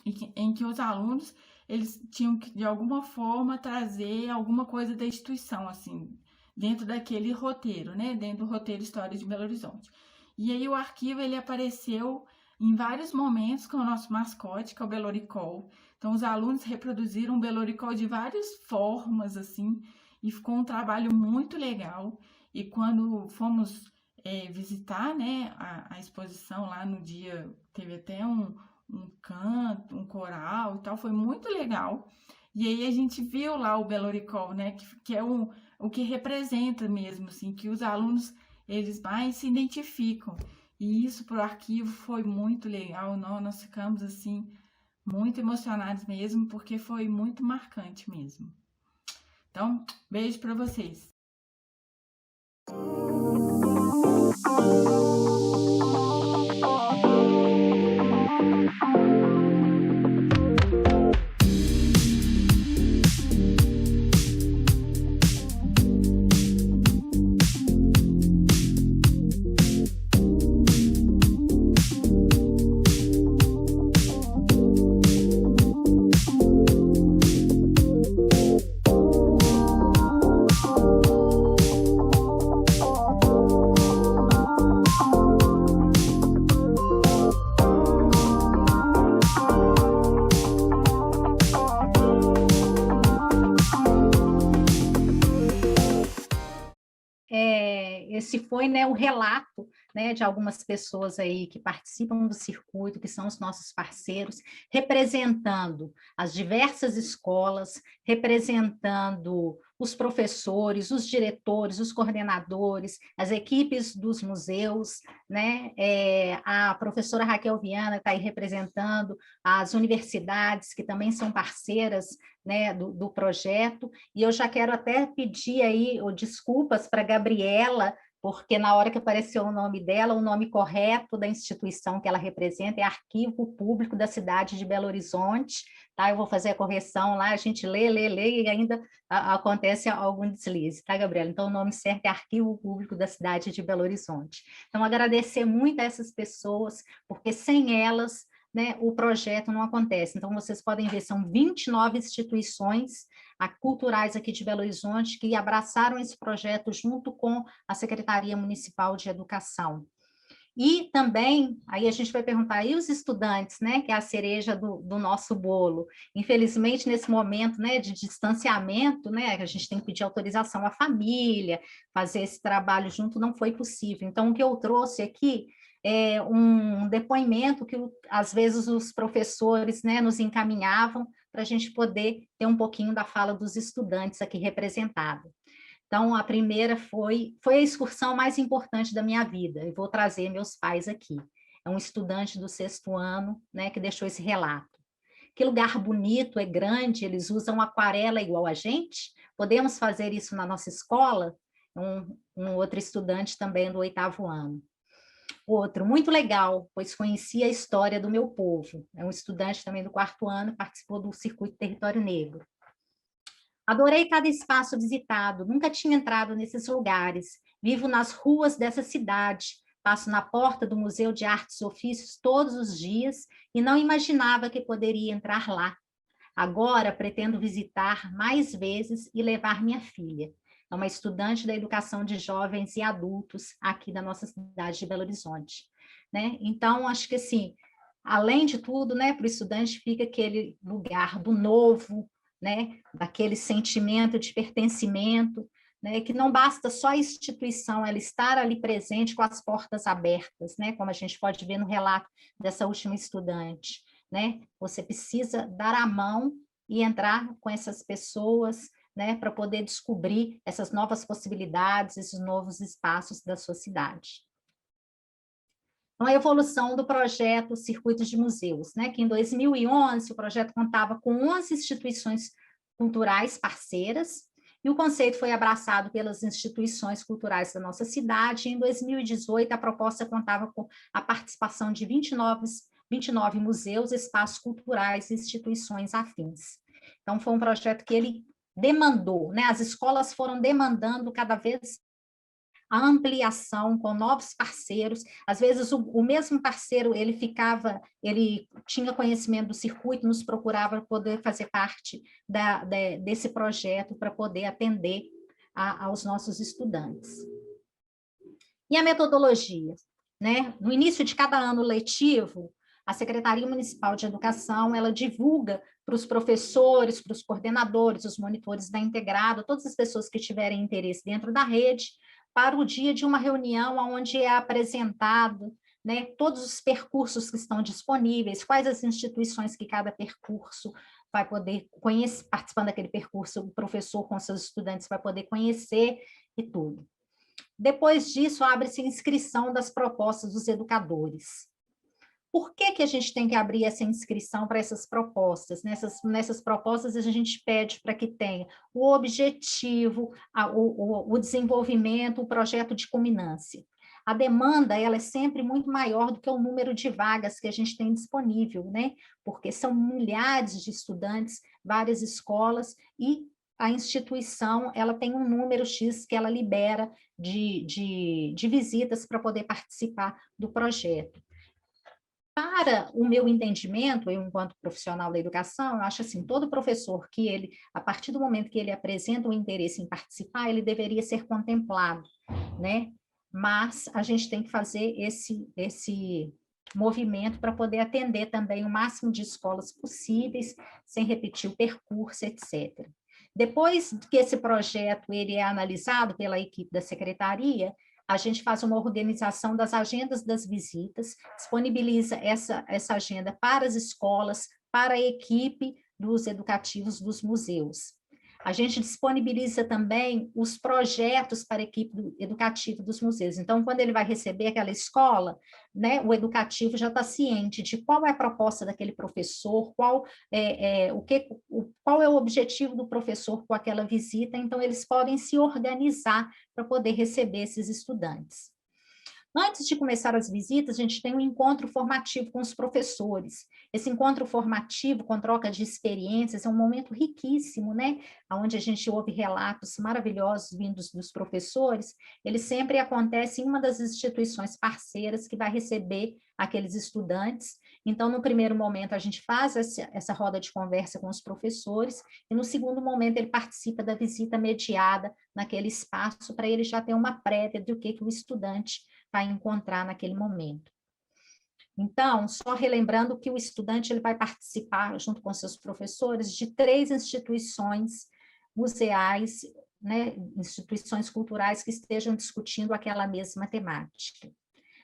em que os alunos eles tinham que, de alguma forma, trazer alguma coisa da instituição, assim, dentro daquele roteiro, né? Dentro do roteiro História de Belo Horizonte. E aí o arquivo, ele apareceu em vários momentos com o nosso mascote, que é o Beloricol. Então, os alunos reproduziram o Beloricol de várias formas, assim, e ficou um trabalho muito legal. E quando fomos visitar, né, a exposição lá no dia, teve até um canto, um coral e tal, foi muito legal. E aí a gente viu lá o Beloricol, né, que é o que representa mesmo, assim, que os alunos, eles mais se identificam. E isso para o arquivo foi muito legal, nós ficamos, assim, muito emocionados mesmo, porque foi muito marcante mesmo. Então, beijo para vocês. esse foi, né, o relato, né, de algumas pessoas aí que participam do circuito, que são os nossos parceiros, representando as diversas escolas, representando os professores, os diretores, os coordenadores, as equipes dos museus, né? A professora Raquel Viana está aí representando as universidades, que também são parceiras, né, do projeto, e eu já quero até pedir aí desculpas para a Gabriela, porque na hora que apareceu o nome dela, o nome correto da instituição que ela representa é Arquivo Público da cidade de Belo Horizonte, tá? Eu vou fazer a correção lá, a gente lê e ainda acontece algum deslize, tá, Gabriela? Então, o nome certo é Arquivo Público da cidade de Belo Horizonte. Então, agradecer muito a essas pessoas, porque sem elas, né, o projeto não acontece. Então, vocês podem ver, são 29 instituições culturais aqui de Belo Horizonte que abraçaram esse projeto junto com a Secretaria Municipal de Educação. E também, aí a gente vai perguntar, e os estudantes, né, que é a cereja do nosso bolo? Infelizmente, nesse momento, né, de distanciamento, né, a gente tem que pedir autorização à família, fazer esse trabalho junto, não foi possível. Então, o que eu trouxe aqui é um depoimento que, às vezes, os professores, né, nos encaminhavam para a gente poder ter um pouquinho da fala dos estudantes aqui representada. Então, a primeira foi a excursão mais importante da minha vida, e vou trazer meus pais aqui. É um estudante do 6º ano, né, que deixou esse relato. Que lugar bonito, é grande, eles usam aquarela igual a gente? Podemos fazer isso na nossa escola? Um outro estudante também do 8º ano. Outro, muito legal, pois conhecia a história do meu povo. É um estudante também do 4º ano, participou do Circuito Território Negro. Adorei cada espaço visitado, nunca tinha entrado nesses lugares. Vivo nas ruas dessa cidade, passo na porta do Museu de Artes e Ofícios todos os dias e não imaginava que poderia entrar lá. Agora pretendo visitar mais vezes e levar minha filha. É uma estudante da educação de jovens e adultos aqui da nossa cidade de Belo Horizonte, né? Então, acho que assim, além de tudo, né, para o estudante fica aquele lugar do novo, né, daquele sentimento de pertencimento, né, que não basta só a instituição, ela estar ali presente com as portas abertas, né, como a gente pode ver no relato dessa última estudante, né? Você precisa dar a mão e entrar com essas pessoas, né, para poder descobrir essas novas possibilidades, esses novos espaços da sua cidade. Então, a evolução do projeto Circuitos de Museus, né, que em 2011 o projeto contava com 11 instituições culturais parceiras, e o conceito foi abraçado pelas instituições culturais da nossa cidade, e em 2018 a proposta contava com a participação de 29 museus, espaços culturais e instituições afins. Então, foi um projeto que ele demandou, né? As escolas foram demandando cada vez a ampliação com novos parceiros. Às vezes o mesmo parceiro ele tinha conhecimento do circuito, nos procurava para poder fazer parte desse projeto para poder atender aos nossos estudantes. E a metodologia, né? No início de cada ano letivo, a Secretaria Municipal de Educação, ela divulga para os professores, para os coordenadores, os monitores da integrada, todas as pessoas que tiverem interesse dentro da rede, para o dia de uma reunião onde é apresentado, né, todos os percursos que estão disponíveis, quais as instituições que cada percurso vai poder conhecer, participando daquele percurso, o professor com seus estudantes vai poder conhecer e tudo. Depois disso, abre-se a inscrição das propostas dos educadores. Por que a gente tem que abrir essa inscrição para essas propostas? Nessas propostas, a gente pede para que tenha o objetivo, o desenvolvimento, o projeto de culminância. A demanda ela é sempre muito maior do que o número de vagas que a gente tem disponível, né? Porque são milhares de estudantes, várias escolas, e a instituição ela tem um número X que ela libera de visitas para poder participar do projeto. Para o meu entendimento, eu, enquanto profissional da educação, eu acho assim, todo professor que ele, a partir do momento que ele apresenta o interesse em participar, ele deveria ser contemplado, né? Mas a gente tem que fazer esse movimento para poder atender também o máximo de escolas possíveis, sem repetir o percurso, etc. Depois que esse projeto ele é analisado pela equipe da secretaria, a gente faz uma organização das agendas das visitas, disponibiliza essa agenda para as escolas, para a equipe dos educativos dos museus. A gente disponibiliza também os projetos para a equipe educativa dos museus. Então, quando ele vai receber aquela escola, né, o educativo já está ciente de qual é a proposta daquele professor, qual é o objetivo do professor com aquela visita, então eles podem se organizar para poder receber esses estudantes. Antes de começar as visitas, a gente tem um encontro formativo com os professores. Esse encontro formativo, com troca de experiências, é um momento riquíssimo, né? Onde a gente ouve relatos maravilhosos vindos dos professores. Ele sempre acontece em uma das instituições parceiras que vai receber aqueles estudantes. Então, no primeiro momento, a gente faz essa roda de conversa com os professores, e no segundo momento, ele participa da visita mediada naquele espaço, para ele já ter uma prévia do que o estudante vai encontrar naquele momento. Então, só relembrando que o estudante ele vai participar, junto com seus professores, de 3 instituições museais, né, instituições culturais que estejam discutindo aquela mesma temática.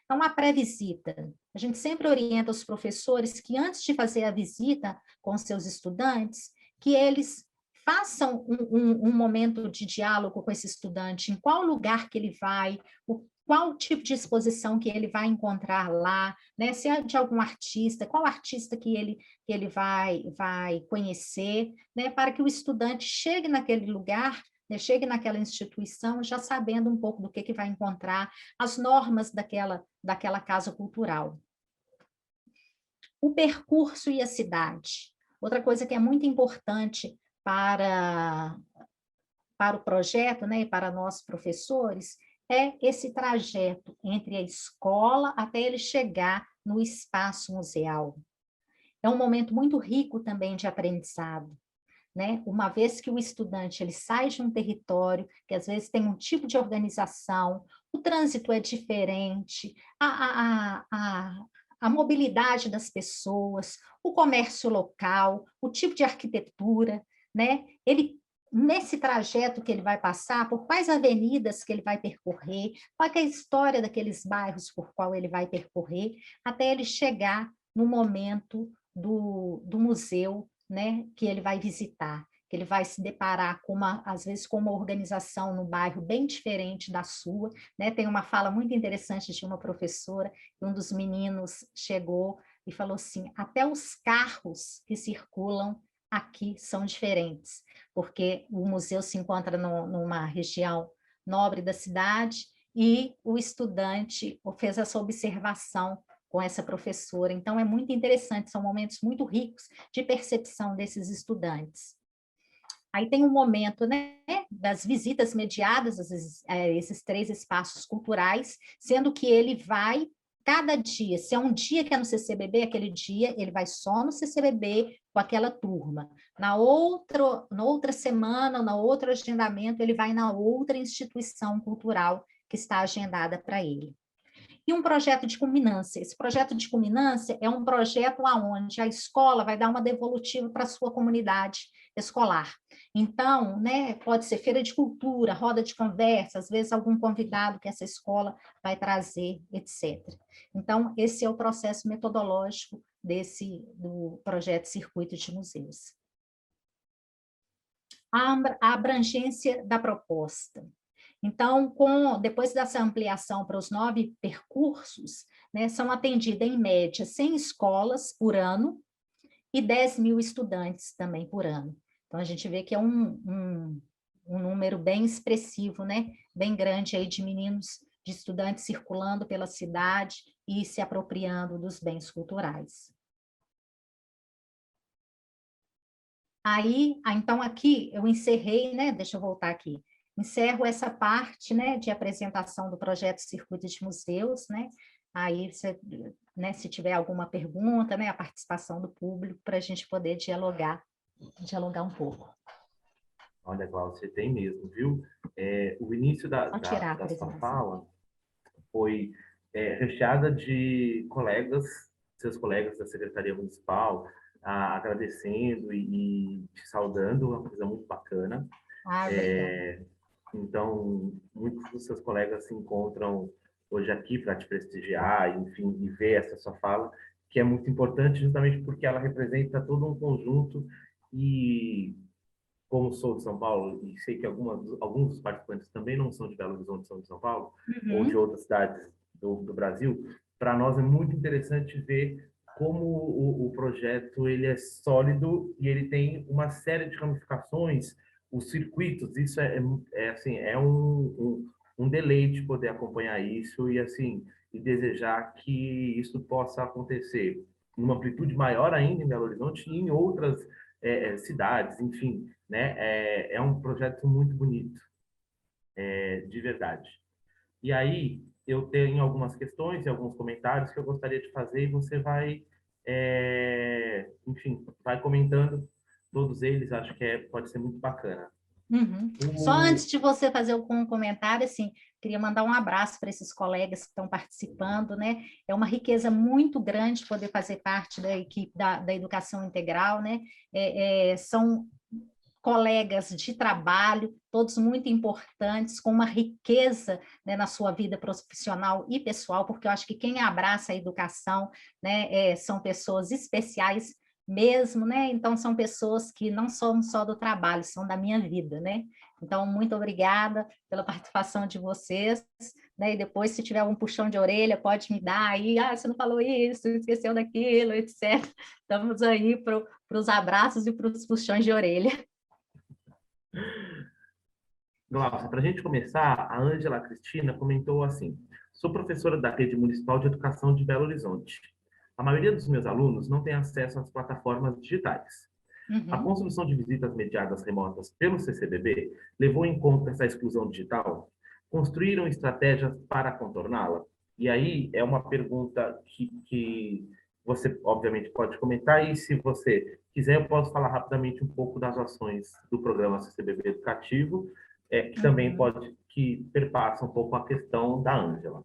Então, a pré-visita, a gente sempre orienta os professores que antes de fazer a visita com seus estudantes, que eles façam um momento de diálogo com esse estudante, em qual lugar que ele vai, qual tipo de exposição que ele vai encontrar lá, né? Se é de algum artista, qual artista que ele vai conhecer, né? Para que o estudante chegue naquele lugar, né? Chegue naquela instituição já sabendo um pouco do que vai encontrar, as normas daquela casa cultural. O percurso e a cidade. Outra coisa que é muito importante para o projeto, né, e para nós professores, é esse trajeto entre a escola até ele chegar no espaço museal. É um momento muito rico também de aprendizado, né? Uma vez que o estudante ele sai de um território que às vezes tem um tipo de organização, o trânsito é diferente, a mobilidade das pessoas, o comércio local, o tipo de arquitetura, né? Nesse trajeto que ele vai passar, por quais avenidas que ele vai percorrer, qual é a história daqueles bairros por qual ele vai percorrer, até ele chegar no momento do museu, né, que ele vai visitar, que ele vai se deparar às vezes com uma organização no bairro bem diferente da sua, né? Tem uma fala muito interessante de uma professora, que um dos meninos chegou e falou assim, até os carros que circulam aqui são diferentes, porque o museu se encontra numa região nobre da cidade e o estudante fez essa observação com essa professora. Então, é muito interessante, são momentos muito ricos de percepção desses estudantes. Aí tem um momento, né, das visitas mediadas a esses 3 espaços culturais, sendo que ele vai cada dia, se é um dia que é no CCBB, aquele dia ele vai só no CCBB com aquela turma. Na outra semana, no outro agendamento, ele vai na outra instituição cultural que está agendada para ele. E um projeto de culminância. Esse projeto de culminância é um projeto onde a escola vai dar uma devolutiva para a sua comunidade escolar. Então, né, pode ser feira de cultura, roda de conversa, às vezes algum convidado que essa escola vai trazer, etc. Então, esse é o processo metodológico do projeto Circuito de Museus. A abrangência da proposta. Então, depois dessa ampliação para os 9 percursos, né, são atendidas, em média, 100 escolas por ano e 10 mil estudantes também por ano. Então, a gente vê que é um número bem expressivo, né, bem grande aí de estudantes circulando pela cidade e se apropriando dos bens culturais. Aí, então, aqui eu encerrei, né, deixa eu voltar aqui. Encerro essa parte, né, de apresentação do projeto Circuito de Museus, né? Aí, se tiver alguma pergunta, né, a participação do público, para a gente poder dialogar um pouco. Olha, Cláudia, você tem mesmo, viu? O início da sua fala foi recheada de seus colegas da Secretaria Municipal, agradecendo e te saudando, uma coisa muito bacana. Então, muitos dos seus colegas se encontram hoje aqui para te prestigiar, enfim, e ver essa sua fala, que é muito importante justamente porque ela representa todo um conjunto e, como sou de São Paulo, e sei que alguns dos participantes também não são de Belo Horizonte, são de São Paulo, ou de outras cidades do Brasil, para nós é muito interessante ver como o projeto ele é sólido e ele tem uma série de ramificações, os circuitos, isso assim, é um deleite poder acompanhar isso e assim e desejar que isso possa acontecer em uma amplitude maior ainda em Belo Horizonte e em outras cidades, enfim, né? É um projeto muito bonito, de verdade. E aí eu tenho algumas questões e alguns comentários que eu gostaria de fazer e você vai, enfim, vai comentando todos eles. Acho que pode ser muito bacana. Só antes de você fazer um comentário, assim, queria mandar um abraço para esses colegas que estão participando, né? É uma riqueza muito grande poder fazer parte da equipe da educação integral, né? São colegas de trabalho, todos muito importantes, com uma riqueza, né, na sua vida profissional e pessoal, porque eu acho que quem abraça a educação, né, são pessoas especiais mesmo, né? Então, são pessoas que não são só do trabalho, são da minha vida, né? Então, muito obrigada pela participação de vocês, né? E depois, se tiver algum puxão de orelha, pode me dar aí, você não falou isso, esqueceu daquilo, etc. Estamos aí para os abraços e para os puxões de orelha. Glaucia, para a gente começar, a Ângela Cristina comentou assim: sou professora da Rede Municipal de Educação de Belo Horizonte. A maioria dos meus alunos não tem acesso às plataformas digitais. A construção de visitas mediadas remotas pelo CCBB levou em conta essa exclusão digital? Construíram estratégias para contorná-la? E aí é uma pergunta que você, obviamente, pode comentar, e se você quiser, eu posso falar rapidamente um pouco das ações do programa CCBB Educativo, que também que perpassa um pouco a questão da Ângela.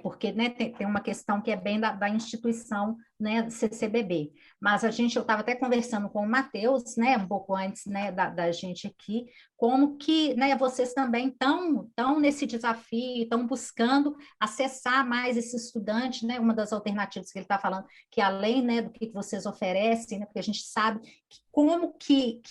Porque, né, tem uma questão que é bem da instituição, né, CCBB. Mas eu estava até conversando com o Matheus, né, um pouco antes, né, da gente aqui, como que, né, vocês também estão nesse desafio, estão buscando acessar mais esse estudante, né, uma das alternativas que ele está falando, que além, né, do que vocês oferecem, né, porque a gente sabe como que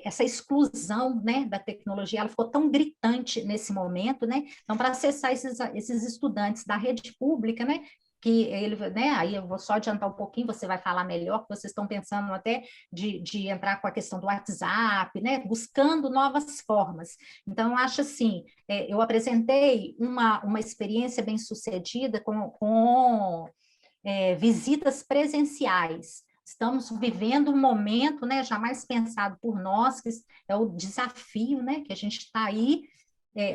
essa exclusão, né, da tecnologia, ela ficou tão gritante nesse momento, né? Então, para acessar esses estudantes da rede pública, né, que ele, né, aí eu vou só adiantar um pouquinho, você vai falar melhor, que vocês estão pensando até de entrar com a questão do WhatsApp, né, buscando novas formas. Então, eu acho assim, eu apresentei uma experiência bem-sucedida com visitas presenciais. Estamos vivendo um momento, né, jamais pensado por nós, que é o desafio, né, que a gente está aí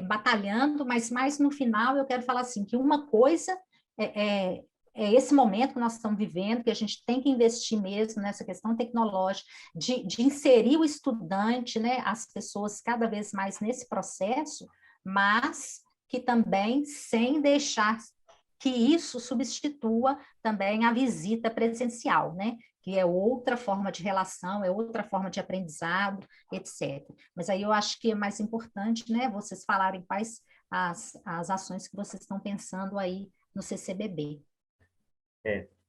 batalhando, mas mais no final eu quero falar assim, que uma coisa é esse momento que nós estamos vivendo, que a gente tem que investir mesmo nessa questão tecnológica, de inserir o estudante, né, as pessoas cada vez mais nesse processo, mas que também sem deixar que isso substitua também a visita presencial, né? Que é outra forma de relação, é outra forma de aprendizado, etc. Mas aí eu acho que é mais importante, né, vocês falarem quais as ações que vocês estão pensando aí no CCBB.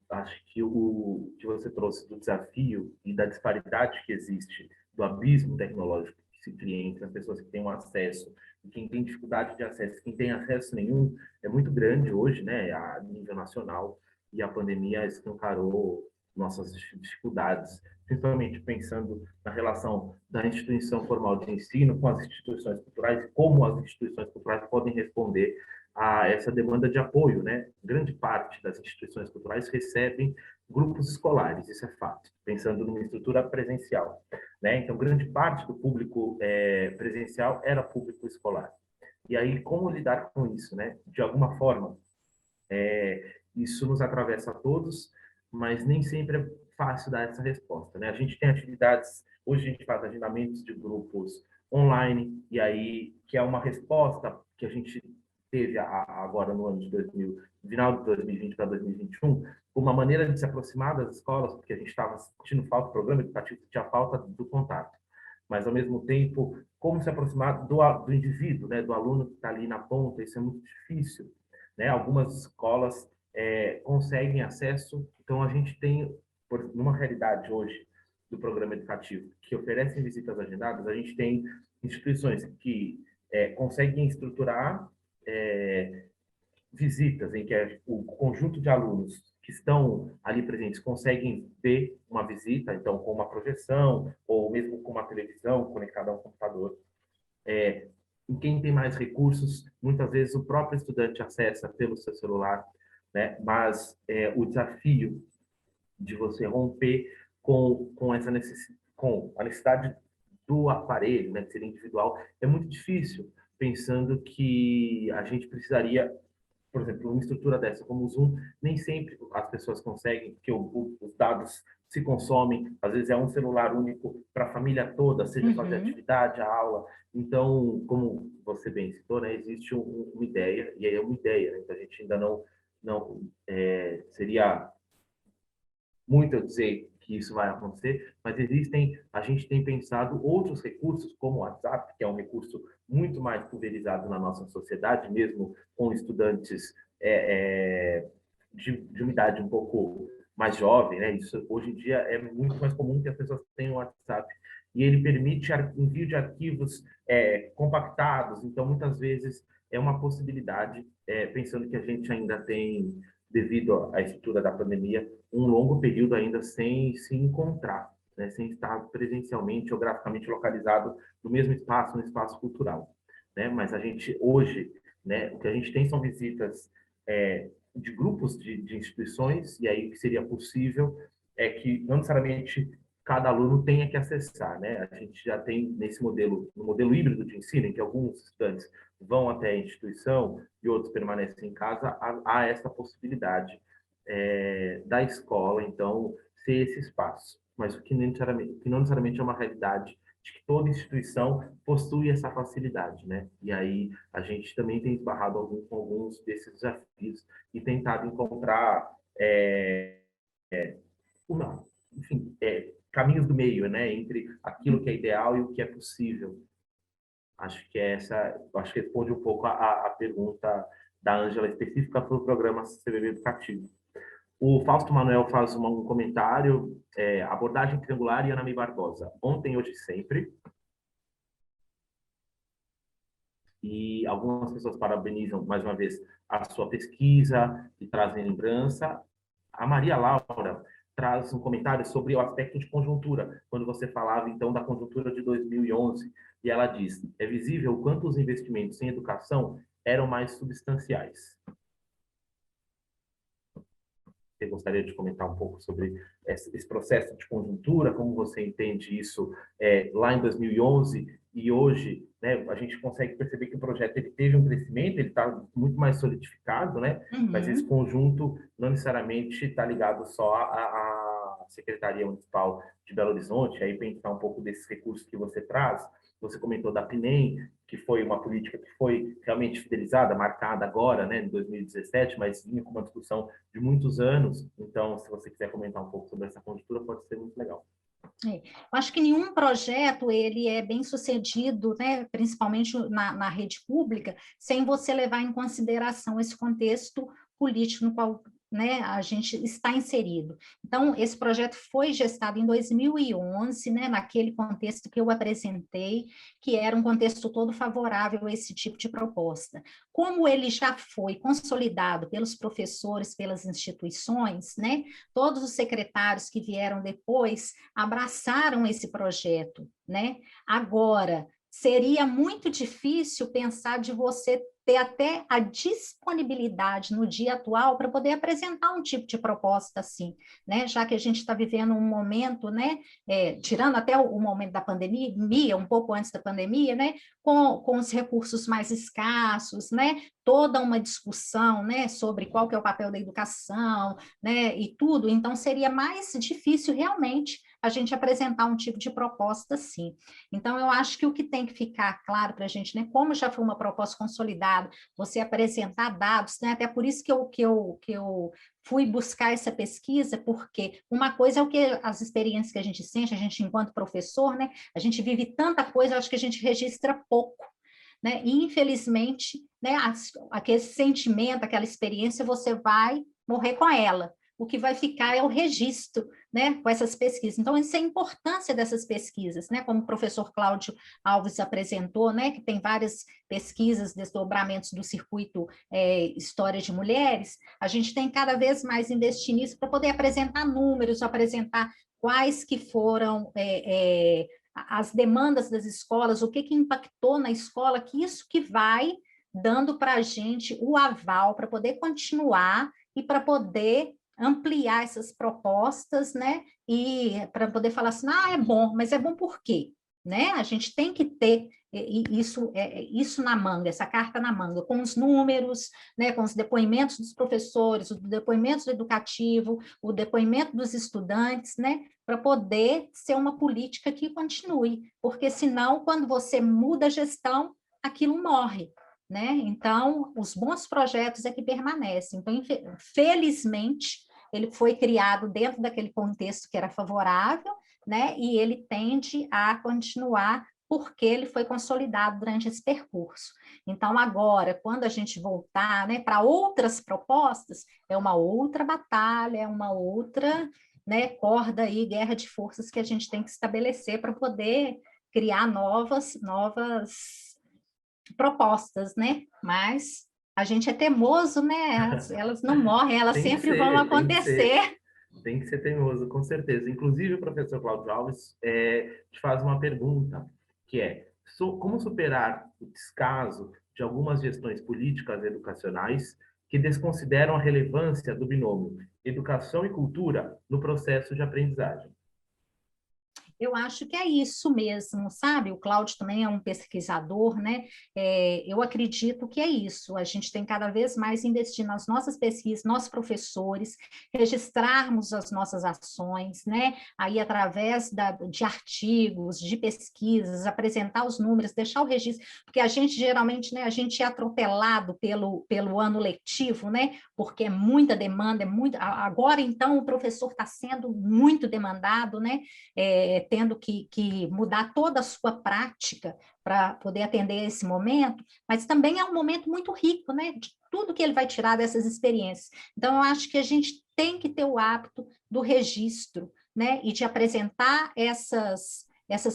Acho que o que você trouxe do desafio e da disparidade que existe, do abismo tecnológico que se cria entre as pessoas que têm um acesso e quem tem dificuldade de acesso, quem tem acesso nenhum, é muito grande hoje, né, a nível nacional, e a pandemia escancarou nossas dificuldades, principalmente pensando na relação da instituição formal de ensino com as instituições culturais e como as instituições culturais podem responder a essa demanda de apoio, né? Grande parte das instituições culturais recebem grupos escolares, isso é fato, pensando numa estrutura presencial, né? Então, grande parte do público presencial era público escolar. E aí, como lidar com isso, né? De alguma forma, isso nos atravessa a todos, mas nem sempre é fácil dar essa resposta, né? A gente tem atividades, hoje a gente faz agendamentos de grupos online, e aí, que é uma resposta que a gente teve agora no ano de final de 2020 para 2021, uma maneira de se aproximar das escolas, porque a gente estava sentindo falta do programa educativo, tinha falta do contato. mas, ao mesmo tempo, como se aproximar do indivíduo, né? Do aluno que está ali na ponta, isso é muito difícil, né? Algumas escolas conseguem acesso, então a gente tem, numa realidade hoje do programa educativo, que oferecem visitas agendadas, a gente tem instituições que conseguem estruturar visitas em que o conjunto de alunos que estão ali presentes conseguem ver uma visita, então com uma projeção ou mesmo com uma televisão conectada a um computador. Em quem tem mais recursos, muitas vezes o próprio estudante acessa pelo seu celular, né? Mas o desafio de você romper com a necessidade do aparelho, né, de ser individual, é muito difícil, pensando que a gente precisaria, por exemplo, uma estrutura dessa como o Zoom, nem sempre as pessoas conseguem, porque os dados se consomem, às vezes é um celular único para a família toda, seja fazer atividade, a aula. Então, como você bem citou, né, existe uma ideia, e aí é uma ideia, né, então a gente ainda não seria muito eu dizer que isso vai acontecer, mas a gente tem pensado outros recursos, como o WhatsApp, que é um recurso muito mais pulverizado na nossa sociedade, mesmo com estudantes de uma idade um pouco mais jovem, né? Isso hoje em dia é muito mais comum que as pessoas tenham WhatsApp, e ele permite envio de arquivos compactados, então muitas vezes é uma possibilidade, pensando que a gente ainda tem, devido à estrutura da pandemia, um longo período ainda sem se encontrar, né? Sem estar presencialmente, geograficamente localizado no mesmo espaço, no espaço cultural, né? Mas a gente hoje, né, o que a gente tem são visitas de grupos de instituições, e aí o que seria possível é que não necessariamente cada aluno tenha que acessar, né? A gente já tem nesse modelo, no modelo híbrido de ensino, em que alguns estudantes vão até a instituição e outros permanecem em casa, há essa possibilidade da escola, então, ser esse espaço. Mas o que não necessariamente é uma realidade de que toda instituição possui essa facilidade, né? E aí a gente também tem esbarrado com alguns desses desafios e tentado encontrar, caminhos do meio, né? Entre aquilo que é ideal e o que é possível. Acho que responde um pouco a pergunta da Ângela específica para o programa CBB Educativo. O Fausto Manuel faz um comentário, abordagem triangular e Ana May Barbosa, ontem, hoje e sempre. E algumas pessoas parabenizam, mais uma vez, a sua pesquisa e trazem lembrança. A Maria Laura traz um comentário sobre o aspecto de conjuntura, quando você falava, então, da conjuntura de 2011, e ela diz, é visível o quanto os investimentos em educação eram mais substanciais. Você gostaria de comentar um pouco sobre esse processo de conjuntura, como você entende isso lá em 2011 e hoje, né, a gente consegue perceber que o projeto ele teve um crescimento, ele está muito mais solidificado, né? Mas esse conjunto não necessariamente está ligado só à Secretaria Municipal de Belo Horizonte, aí pensar um pouco desses recursos que você traz. Você comentou da PNEM, que foi uma política que foi realmente fidelizada, marcada agora, né, em 2017, mas vinha com uma discussão de muitos anos. Então, se você quiser comentar um pouco sobre essa conjuntura, pode ser muito legal. Eu acho que nenhum projeto ele é bem sucedido, né, principalmente na rede pública, sem você levar em consideração esse contexto político no qual, né, a gente está inserido. Então, esse projeto foi gestado em 2011, né, naquele contexto que eu apresentei, que era um contexto todo favorável a esse tipo de proposta. Como ele já foi consolidado pelos professores, pelas instituições, né, todos os secretários que vieram depois abraçaram esse projeto, né? Agora, seria muito difícil pensar de você ter até a disponibilidade no dia atual para poder apresentar um tipo de proposta assim, né? Já que a gente está vivendo um momento, né? Tirando até o momento da pandemia, um pouco antes da pandemia, né? Com os recursos mais escassos, né? Toda uma discussão, né? Sobre qual que é o papel da educação, né? E tudo. Então, seria mais difícil realmente a gente apresentar um tipo de proposta, sim. Então, eu acho que o que tem que ficar claro para a gente, né, como já foi uma proposta consolidada, você apresentar dados, né, até por isso que eu fui buscar essa pesquisa, porque uma coisa é o que as experiências que a gente enquanto professor, né, a gente vive tanta coisa, eu acho que a gente registra pouco, né, e infelizmente, né, aquele sentimento, aquela experiência, você vai morrer com ela. O que vai ficar é o registro, né, com essas pesquisas. Então, essa é a importância dessas pesquisas, né, como o professor Cláudio Alves apresentou, né, que tem várias pesquisas, desdobramentos do circuito História de Mulheres, a gente tem cada vez mais investir nisso para poder apresentar números, apresentar quais que foram as demandas das escolas, o que impactou na escola, que isso que vai dando para a gente o aval para poder continuar e para poder ampliar essas propostas, né, e para poder falar assim, é bom, mas é bom por quê? Né? A gente tem que ter isso na manga, essa carta na manga, com os números, né, com os depoimentos dos professores, os depoimentos do educativo, o depoimento dos estudantes, né, para poder ser uma política que continue, porque senão, quando você muda a gestão, aquilo morre. Né? Então, os bons projetos é que permanecem. Então, felizmente, ele foi criado dentro daquele contexto que era favorável, né? E ele tende a continuar porque ele foi consolidado durante esse percurso. Então, agora, quando a gente voltar, né, para outras propostas, é uma outra batalha, é uma outra, né, corda aí, guerra de forças que a gente tem que estabelecer para poder criar novas propostas, né? Mas a gente é teimoso, né? Elas não morrem, elas sempre vão acontecer. Tem que ser teimoso, com certeza. Inclusive, o professor Cláudio Alves te faz uma pergunta, que é como superar o descaso de algumas gestões políticas educacionais que desconsideram a relevância do binômio educação e cultura no processo de aprendizagem. Eu acho que é isso mesmo, sabe? O Cláudio também é um pesquisador, né? Eu acredito que é isso. A gente tem cada vez mais investir nas nossas pesquisas, nossos professores, registrarmos as nossas ações, né? Aí, através de artigos, de pesquisas, apresentar os números, deixar o registro, porque a gente, geralmente, né, a gente é atropelado pelo ano letivo, né? Porque é muita demanda, agora, então, o professor está sendo muito demandado, né? Tendo que mudar toda a sua prática para poder atender esse momento, mas também é um momento muito rico, né, de tudo que ele vai tirar dessas experiências. Então, eu acho que a gente tem que ter o hábito do registro, né, e de apresentar essas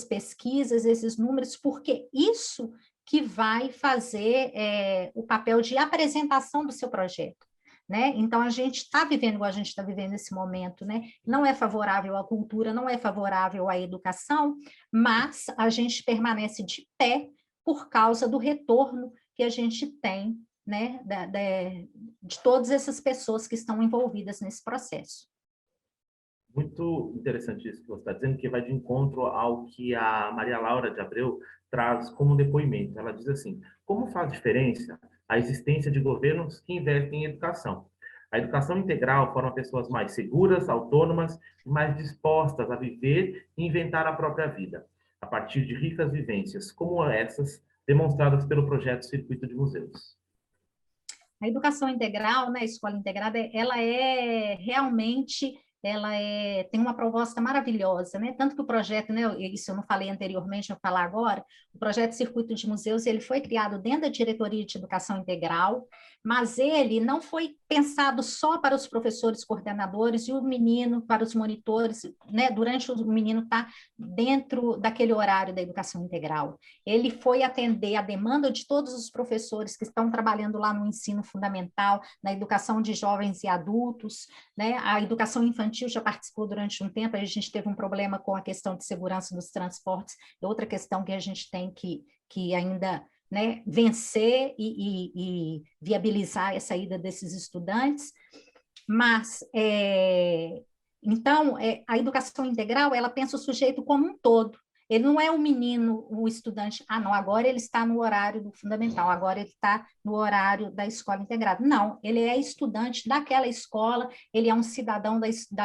pesquisas, esses números, porque isso que vai fazer o papel de apresentação do seu projeto. Né? Então, a gente está vivendo igual a gente está vivendo nesse momento, né? Não é favorável à cultura, não é favorável à educação, mas a gente permanece de pé por causa do retorno que a gente tem, né? De todas essas pessoas que estão envolvidas nesse processo. Muito interessante isso que você está dizendo, que vai de encontro ao que a Maria Laura de Abreu traz como depoimento. Ela diz assim, como faz diferença a existência de governos que investem em educação? A educação integral forma pessoas mais seguras, autônomas e mais dispostas a viver e inventar a própria vida, a partir de ricas vivências, como essas demonstradas pelo projeto Circuito de Museus. A educação integral, né, a escola integrada, ela é realmente... tem uma proposta maravilhosa, né? Tanto que o projeto, né, isso eu não falei anteriormente, eu vou falar agora, o projeto Circuito de Museus, ele foi criado dentro da Diretoria de Educação Integral, mas ele não foi pensado só para os professores coordenadores e o menino para os monitores, né, durante o menino estar dentro daquele horário da educação integral. Ele foi atender a demanda de todos os professores que estão trabalhando lá no ensino fundamental, na educação de jovens e adultos, né? A educação infantil já participou durante um tempo, a gente teve um problema com a questão de segurança dos transportes, outra questão que a gente tem que ainda, né, vencer e viabilizar a saída desses estudantes, mas, então, a educação integral, ela pensa o sujeito como um todo, Ele não é o menino, o estudante, não, agora ele está no horário do fundamental, agora ele está no horário da escola integrada. Não, ele é estudante daquela escola, ele é um cidadão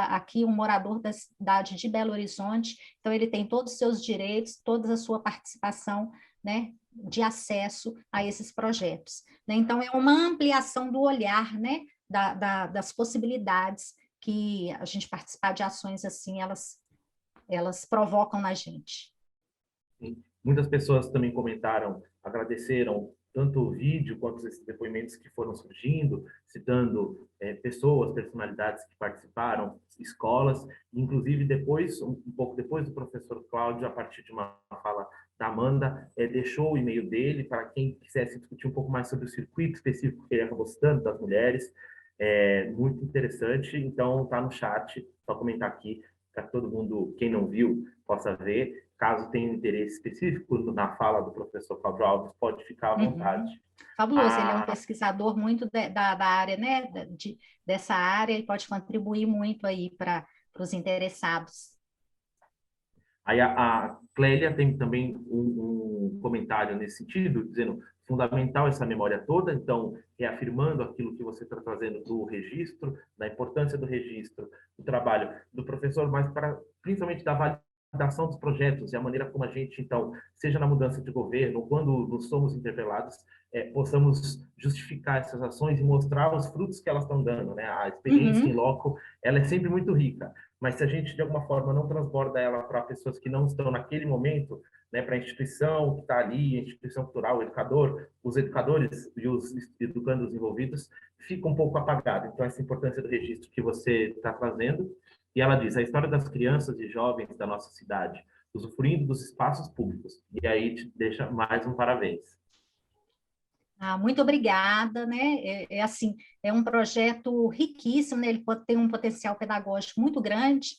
aqui, um morador da cidade de Belo Horizonte, então ele tem todos os seus direitos, toda a sua participação, né, de acesso a esses projetos. Né? Então, é uma ampliação do olhar, né, das possibilidades que a gente participar de ações assim, elas provocam na gente. Sim. Muitas pessoas também comentaram, agradeceram tanto o vídeo quanto esses depoimentos que foram surgindo, citando pessoas, personalidades que participaram, escolas, inclusive depois, um pouco depois do professor Cláudio, a partir de uma fala da Amanda, deixou o e-mail dele para quem quisesse discutir um pouco mais sobre o circuito específico que ele acabou citando, das mulheres. Muito interessante, então está no chat, só comentar aqui, para que todo mundo, quem não viu, possa ver. Caso tenha interesse específico na fala do professor Cláudio Alves, pode ficar à vontade. Fabuloso, ele é um pesquisador muito da área, né, dessa área, e pode contribuir muito aí para os interessados. Aí a Clélia tem também um comentário nesse sentido, dizendo fundamental essa memória toda, então, reafirmando aquilo que você está trazendo do registro, da importância do registro, do trabalho do professor, mas principalmente da validação dos projetos e a maneira como a gente, então, seja na mudança de governo, quando nos somos interpelados, possamos justificar essas ações e mostrar os frutos que elas estão dando, né? A experiência em loco, ela é sempre muito rica, mas se a gente, de alguma forma, não transborda ela para pessoas que não estão naquele momento, né, para a instituição que está ali, a instituição cultural, o educador, os educadores e os educandos envolvidos, fica um pouco apagado. Então, essa importância do registro que você está trazendo. E ela diz, a história das crianças e jovens da nossa cidade, usufruindo dos espaços públicos. E aí te deixa mais um parabéns. Muito obrigada, né? Assim, é um projeto riquíssimo, né? Ele tem um potencial pedagógico muito grande,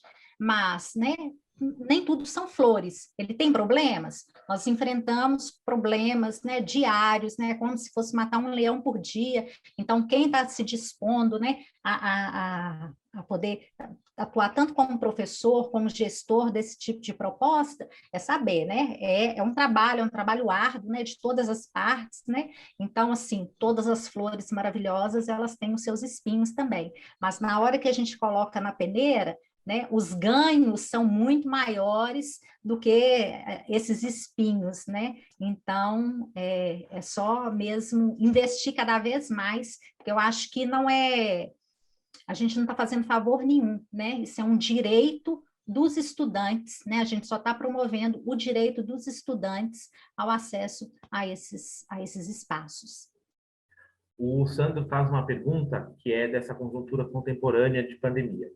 mas, né, nem tudo são flores. Ele tem problemas. Nós enfrentamos problemas, né, diários, né, como se fosse matar um leão por dia. Então, quem está se dispondo, né, a poder atuar tanto como professor, como gestor desse tipo de proposta, é saber, né? É um trabalho árduo, né, de todas as partes, né? Então, assim, todas as flores maravilhosas, elas têm os seus espinhos também. Mas na hora que a gente coloca na peneira, né, os ganhos são muito maiores do que esses espinhos, né? Então, é só mesmo investir cada vez mais, porque eu acho que a gente não está fazendo favor nenhum, né? Isso é um direito dos estudantes, né? A gente só está promovendo o direito dos estudantes ao acesso a esses espaços. O Sandro faz uma pergunta que é dessa conjuntura contemporânea de pandemia.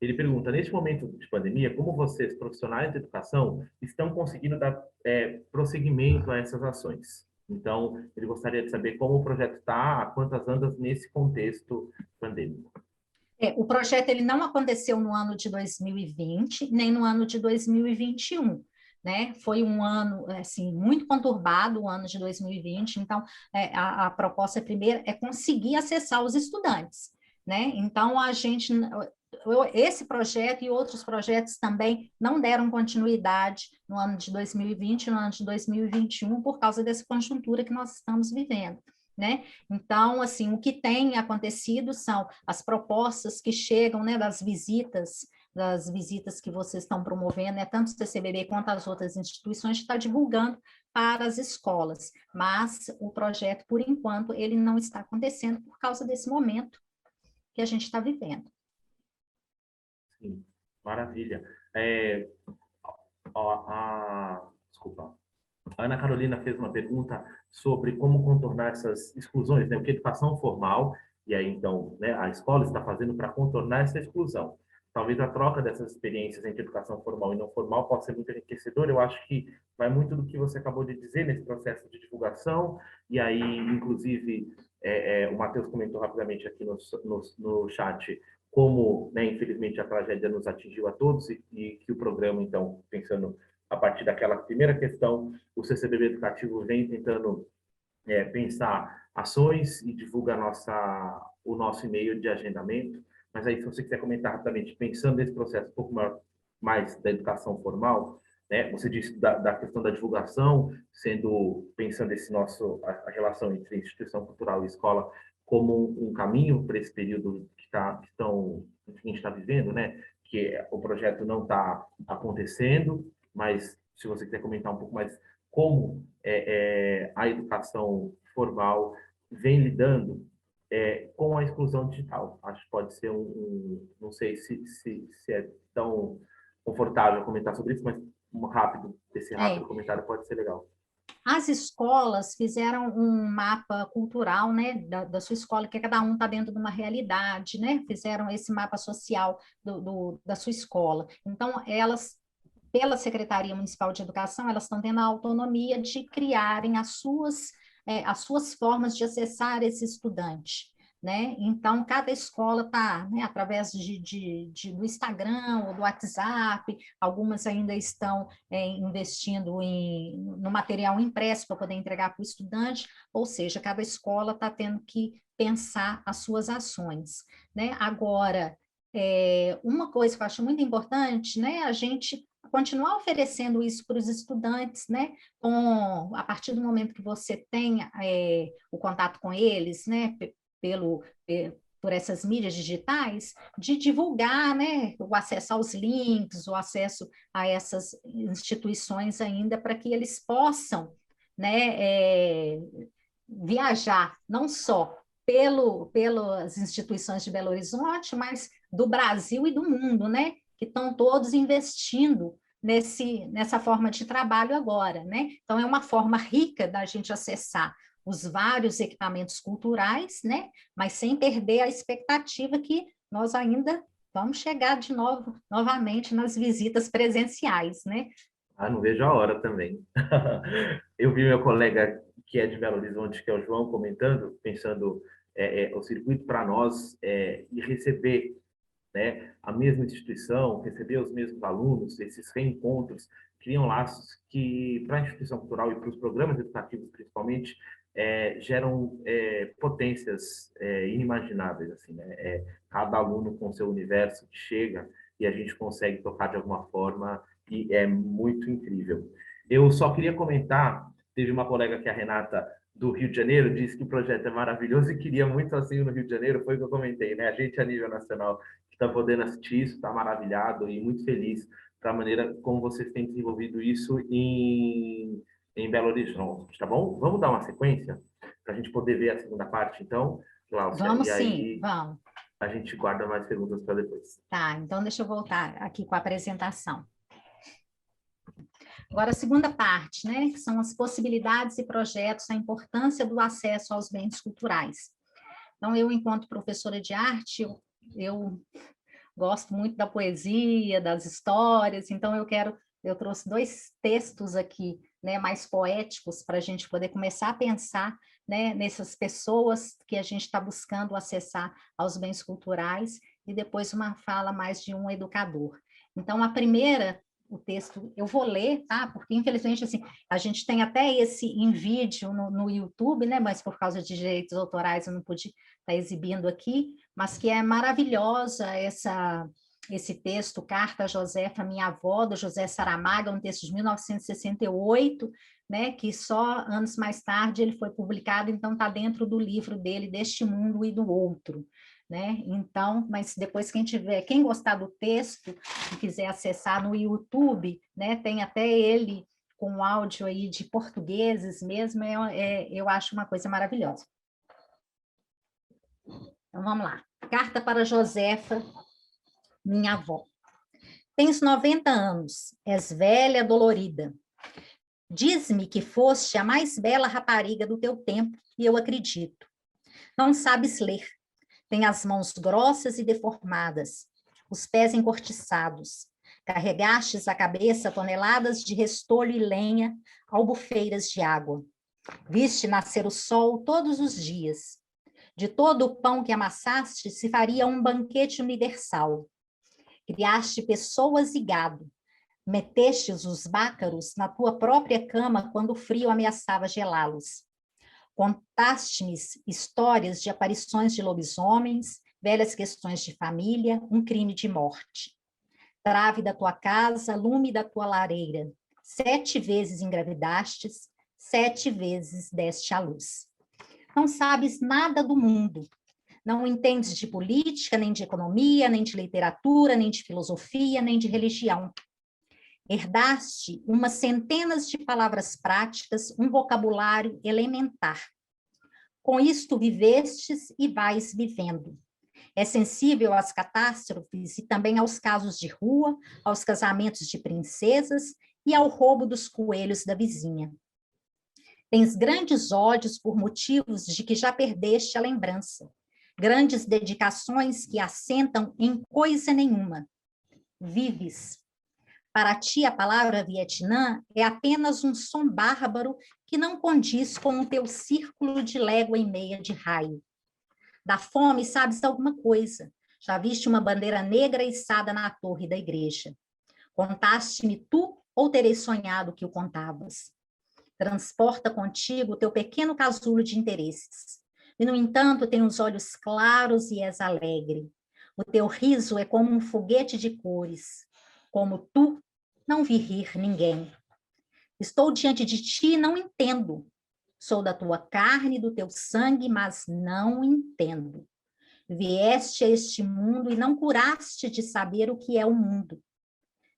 Ele pergunta, neste momento de pandemia, como vocês, profissionais de educação, estão conseguindo dar prosseguimento a essas ações? Então, ele gostaria de saber como o projeto está, a quantas andas nesse contexto pandêmico. O projeto ele não aconteceu no ano de 2020, nem no ano de 2021. Né? Foi um ano assim, muito conturbado, o ano de 2020, então a proposta primeira é conseguir acessar os estudantes. Né? Então, esse projeto e outros projetos também não deram continuidade no ano de 2020 e no ano de 2021 por causa dessa conjuntura que nós estamos vivendo. Né? Então, assim, o que tem acontecido são as propostas que chegam, né, das visitas que vocês estão promovendo, né, tanto o CCBB quanto as outras instituições, está divulgando para as escolas, mas o projeto, por enquanto, ele não está acontecendo por causa desse momento que a gente está vivendo. Sim, maravilha. Desculpa. A Ana Carolina fez uma pergunta sobre como contornar essas exclusões, né? O que é educação formal, e aí, então, né, a escola está fazendo para contornar essa exclusão. Talvez a troca dessas experiências entre educação formal e não formal possa ser muito enriquecedora. Eu acho que vai muito do que você acabou de dizer nesse processo de divulgação, e aí, inclusive, o Matheus comentou rapidamente aqui no chat como, né, infelizmente, a tragédia nos atingiu a todos e que o programa, então, pensando a partir daquela primeira questão, o CCBB Educativo vem tentando pensar ações e divulga o nosso e-mail de agendamento. Mas aí, se você quiser comentar rapidamente, pensando nesse processo um pouco mais da educação formal, né? Você disse da questão da divulgação, pensando a relação entre instituição cultural e escola como um caminho para esse período que a gente está vivendo, né? Que o projeto não está acontecendo, mas se você quiser comentar um pouco mais como a educação formal vem lidando com a exclusão digital. Acho que pode ser não sei se é tão confortável comentar sobre isso, mas esse rápido comentário pode ser legal. As escolas fizeram um mapa cultural, né, da sua escola, que cada um está dentro de uma realidade, né? Fizeram esse mapa social da sua escola. Então, elas, pela Secretaria Municipal de Educação, elas estão tendo a autonomia de criarem as suas formas de acessar esse estudante, né? Então, cada escola está, né, através do Instagram ou do WhatsApp, algumas ainda estão investindo no material impresso para poder entregar para o estudante, ou seja, cada escola está tendo que pensar as suas ações, né? Agora, uma coisa que eu acho muito importante, né, a gente continuar oferecendo isso para os estudantes, né, a partir do momento que você tem o contato com eles, né, por essas mídias digitais, de divulgar, né, o acesso aos links, o acesso a essas instituições ainda, para que eles possam, né, viajar, não só pelas instituições de Belo Horizonte, mas do Brasil e do mundo, né, que estão todos investindo nessa forma de trabalho agora, né? Então, é uma forma rica da gente acessar os vários equipamentos culturais, né? Mas sem perder a expectativa que nós ainda vamos chegar novamente nas visitas presenciais, né? Não vejo a hora também. Eu vi meu colega que é de Belo Horizonte, que é o João, comentando, pensando o circuito para nós e receber, né, a mesma instituição, receber os mesmos alunos, esses reencontros, criam laços que, para a instituição cultural e para os programas educativos, principalmente, geram potências inimagináveis, assim, né? Cada aluno com seu universo que chega e a gente consegue tocar de alguma forma e é muito incrível. Eu só queria comentar, teve uma colega que é a Renata, do Rio de Janeiro, disse que o projeto é maravilhoso e queria muito assim no Rio de Janeiro, foi o que eu comentei, né? A gente a nível nacional que está podendo assistir isso, está maravilhado e muito feliz da maneira como vocês têm desenvolvido isso em Belo Horizonte, tá bom? Vamos dar uma sequência para a gente poder ver a segunda parte, então, Cláudia? Vamos e aí, sim, vamos. A gente guarda mais perguntas para depois. Tá, então deixa eu voltar aqui com a apresentação. Agora, a segunda parte, né, que são as possibilidades e projetos, a importância do acesso aos bens culturais. Então, eu, enquanto professora de arte, eu gosto muito da poesia, das histórias, então eu trouxe 2 textos aqui, né, mais poéticos, para a gente poder começar a pensar, né, nessas pessoas que a gente está buscando acessar aos bens culturais, e depois uma fala mais de um educador. Então, a primeira, o texto, eu vou ler, tá? Porque, infelizmente, assim, a gente tem até esse em vídeo no YouTube, né? Mas por causa de direitos autorais eu não pude estar exibindo aqui, mas que é maravilhosa esse texto, Carta a Josefa, minha avó, do José Saramago, um texto de 1968, né? Que só anos mais tarde ele foi publicado, então está dentro do livro dele, Deste Mundo e do Outro. Né? Então, mas depois quem gostar do texto e quiser acessar no YouTube, né, tem até ele com áudio aí de portugueses mesmo, eu acho uma coisa maravilhosa. Então, vamos lá. Carta para Josefa, minha avó. Tens 90 anos, és velha, dolorida. Diz-me que foste a mais bela rapariga do teu tempo, e eu acredito. Não sabes ler. Tem as mãos grossas e deformadas, os pés encortiçados. Carregastes à cabeça toneladas de restolho e lenha, albufeiras de água. Viste nascer o sol todos os dias. De todo o pão que amassaste se faria um banquete universal. Criaste pessoas e gado. Metestes os bácaros na tua própria cama quando o frio ameaçava gelá-los. Contaste-me histórias de aparições de lobisomens, velhas questões de família, um crime de morte. trave da tua casa, lume da tua lareira. 7 vezes engravidastes, 7 vezes deste à luz. Não sabes nada do mundo. Não entendes de política, nem de economia, nem de literatura, nem de filosofia, nem de religião. Herdaste umas centenas de palavras práticas, um vocabulário elementar. Com isto vivestes e vais vivendo. É sensível às catástrofes e também aos casos de rua, aos casamentos de princesas e ao roubo dos coelhos da vizinha. Tens grandes ódios por motivos de que já perdeste a lembrança, grandes dedicações que assentam em coisa nenhuma. Vives. Para ti, a palavra Vietnã é apenas um som bárbaro que não condiz com o teu círculo de légua e meia de raio. Da fome sabes alguma coisa. Já viste uma bandeira negra içada na torre da igreja. Contaste-me tu ou terei sonhado que o contavas? Transporta contigo o teu pequeno casulo de interesses. E, no entanto, tem os olhos claros e és alegre. O teu riso é como um foguete de cores. Como tu, não vi rir ninguém. Estou diante de ti e não entendo. Sou da tua carne e do teu sangue, mas não entendo. Vieste a este mundo e não curaste de saber o que é o mundo.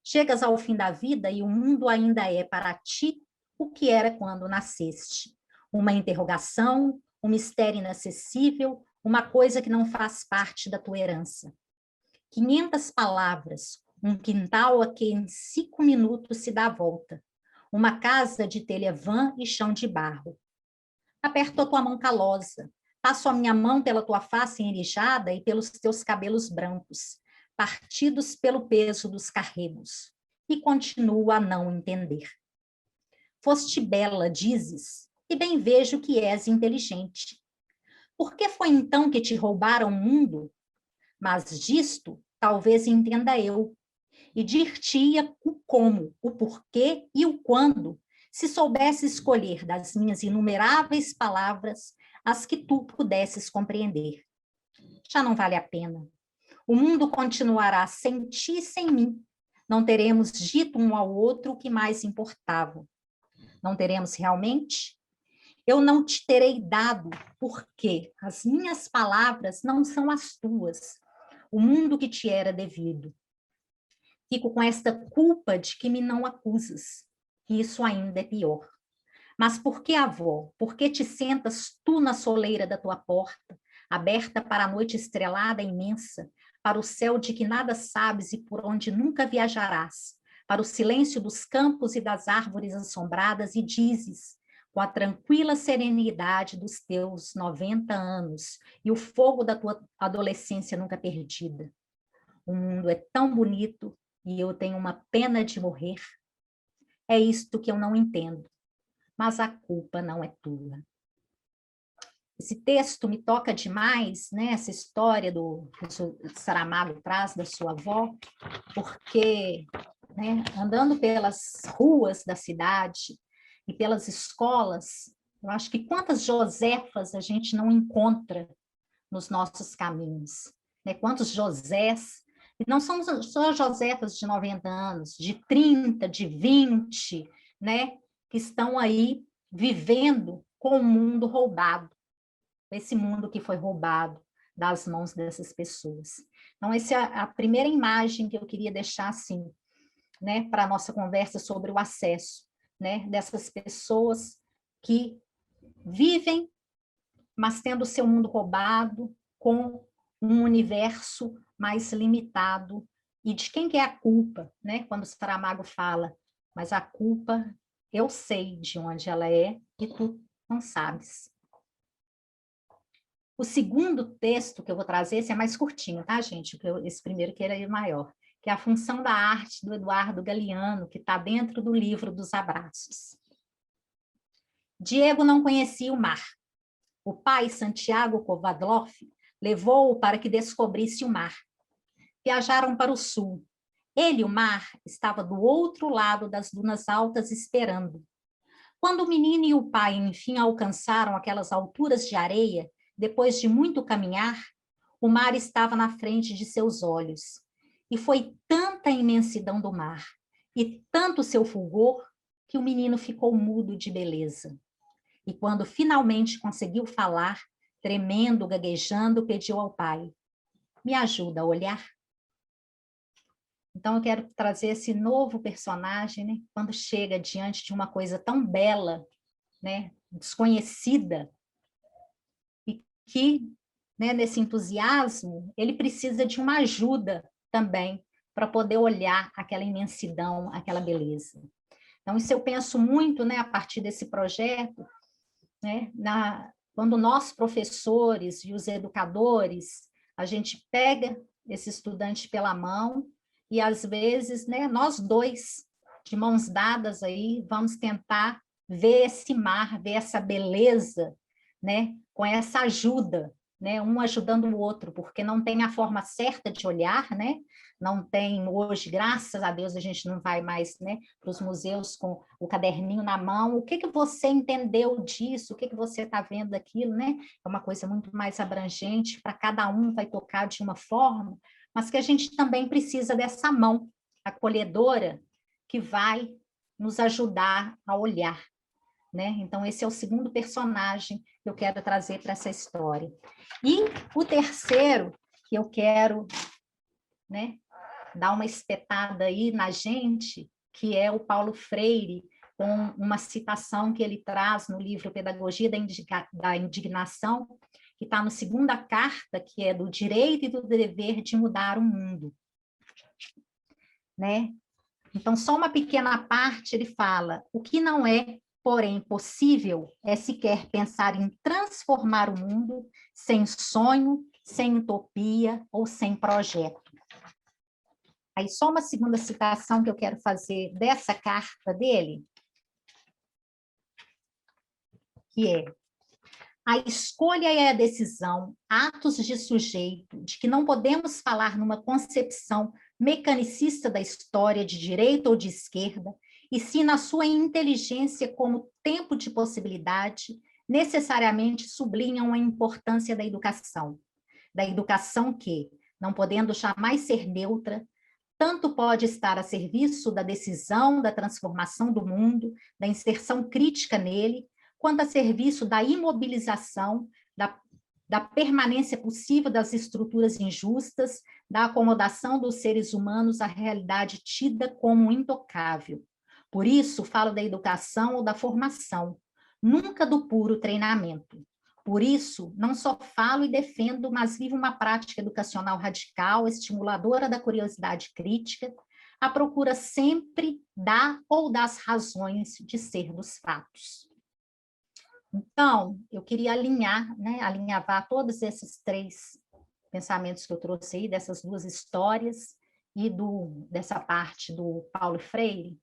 Chegas ao fim da vida e o mundo ainda é para ti o que era quando nasceste. Uma interrogação, um mistério inacessível, uma coisa que não faz parte da tua herança. 500 palavras, um quintal a que em 5 minutos se dá a volta. Uma casa de telha vã e chão de barro. Aperto a tua mão calosa. Passo a minha mão pela tua face enrijada e pelos teus cabelos brancos, partidos pelo peso dos carregos. E continuo a não entender. Foste bela, dizes, e bem vejo que és inteligente. Por que foi então que te roubaram o mundo? Mas disto talvez entenda eu. E dir-te-ia o como, o porquê e o quando, se soubesse escolher das minhas inumeráveis palavras as que tu pudesses compreender. Já não vale a pena. O mundo continuará sem ti e sem mim. Não teremos dito um ao outro o que mais importava. Não teremos realmente? Eu não te terei dado, porque as minhas palavras não são as tuas, o mundo que te era devido. Fico com esta culpa de que me não acusas, e isso ainda é pior. Mas por que, avó? Por que te sentas tu na soleira da tua porta, aberta para a noite estrelada e imensa, para o céu de que nada sabes e por onde nunca viajarás, para o silêncio dos campos e das árvores assombradas, e dizes, com a tranquila serenidade dos teus 90 anos e o fogo da tua adolescência nunca perdida: o mundo é tão bonito e eu tenho uma pena de morrer. É isto que eu não entendo, mas a culpa não é tua. Esse texto me toca demais, né? Essa história que o Saramago traz da sua avó, porque, né, andando pelas ruas da cidade e pelas escolas, eu acho que quantas Josefas a gente não encontra nos nossos caminhos, né? Quantos Josés, e não são só Josefas de 90 anos, de 30, de 20, né? Que estão aí vivendo com o mundo roubado, esse mundo que foi roubado das mãos dessas pessoas. Então, essa é a primeira imagem que eu queria deixar assim, né, para a nossa conversa sobre o acesso, né, dessas pessoas que vivem, mas tendo o seu mundo roubado, com um universo mais limitado. E de quem que é a culpa, né? Quando o Saramago fala, mas a culpa, eu sei de onde ela é e tu não sabes. O segundo texto que eu vou trazer, esse é mais curtinho, tá, gente? Esse primeiro que era maior, que é A Função da Arte, do Eduardo Galeano, que está dentro do livro dos Abraços. Diego não conhecia o mar. O pai, Santiago Kovadlov, levou-o para que descobrisse o mar. Viajaram para o sul. Ele, o mar, estava do outro lado das dunas altas esperando. Quando o menino e o pai, enfim, alcançaram aquelas alturas de areia, depois de muito caminhar, o mar estava na frente de seus olhos. E foi tanta a imensidão do mar e tanto o seu fulgor que o menino ficou mudo de beleza. E quando finalmente conseguiu falar, tremendo, gaguejando, pediu ao pai: me ajuda a olhar? Então eu quero trazer esse novo personagem, né? Quando chega diante de uma coisa tão bela, né? Desconhecida, e que, né, nesse entusiasmo, ele precisa de uma ajuda também para poder olhar aquela imensidão, aquela beleza. Então, isso eu penso muito, né, a partir desse projeto, né, quando nós, professores e os educadores, a gente pega esse estudante pela mão e, às vezes, né, nós dois, de mãos dadas aí, vamos tentar ver esse mar, ver essa beleza, né, com essa ajuda, né, um ajudando o outro, porque não tem a forma certa de olhar, né, não tem hoje, graças a Deus, a gente não vai mais, né, para os museus com o caderninho na mão. O que você entendeu disso? O que você está vendo daquilo, né? É uma coisa muito mais abrangente, para cada um vai tocar de uma forma, mas que a gente também precisa dessa mão acolhedora que vai nos ajudar a olhar, né? Então, esse é o segundo personagem que eu quero trazer para essa história. E o terceiro que eu quero, né, dar uma espetada aí na gente, que é o Paulo Freire, com uma citação que ele traz no livro Pedagogia da Indignação, que está na segunda carta, que é do direito e do dever de mudar o mundo. Né? Então, só uma pequena parte ele fala: o que não é, porém, possível é sequer pensar em transformar o mundo sem sonho, sem utopia ou sem projeto. Aí, só uma segunda citação que eu quero fazer dessa carta dele, que é: a escolha e a decisão, atos de sujeito, de que não podemos falar numa concepção mecanicista da história de direita ou de esquerda, e sim na sua inteligência como tempo de possibilidade, necessariamente sublinham a importância da educação que, não podendo jamais ser neutra, tanto pode estar a serviço da decisão, da transformação do mundo, da inserção crítica nele, quanto a serviço da imobilização, da permanência possível das estruturas injustas, da acomodação dos seres humanos à realidade tida como intocável. Por isso, falo da educação ou da formação, nunca do puro treinamento. Por isso, não só falo e defendo, mas vivo uma prática educacional radical, estimuladora da curiosidade crítica, à procura sempre da ou das razões de ser dos fatos. Então, eu queria alinhavar todos esses três pensamentos que eu trouxe aí, dessas duas histórias e dessa parte do Paulo Freire,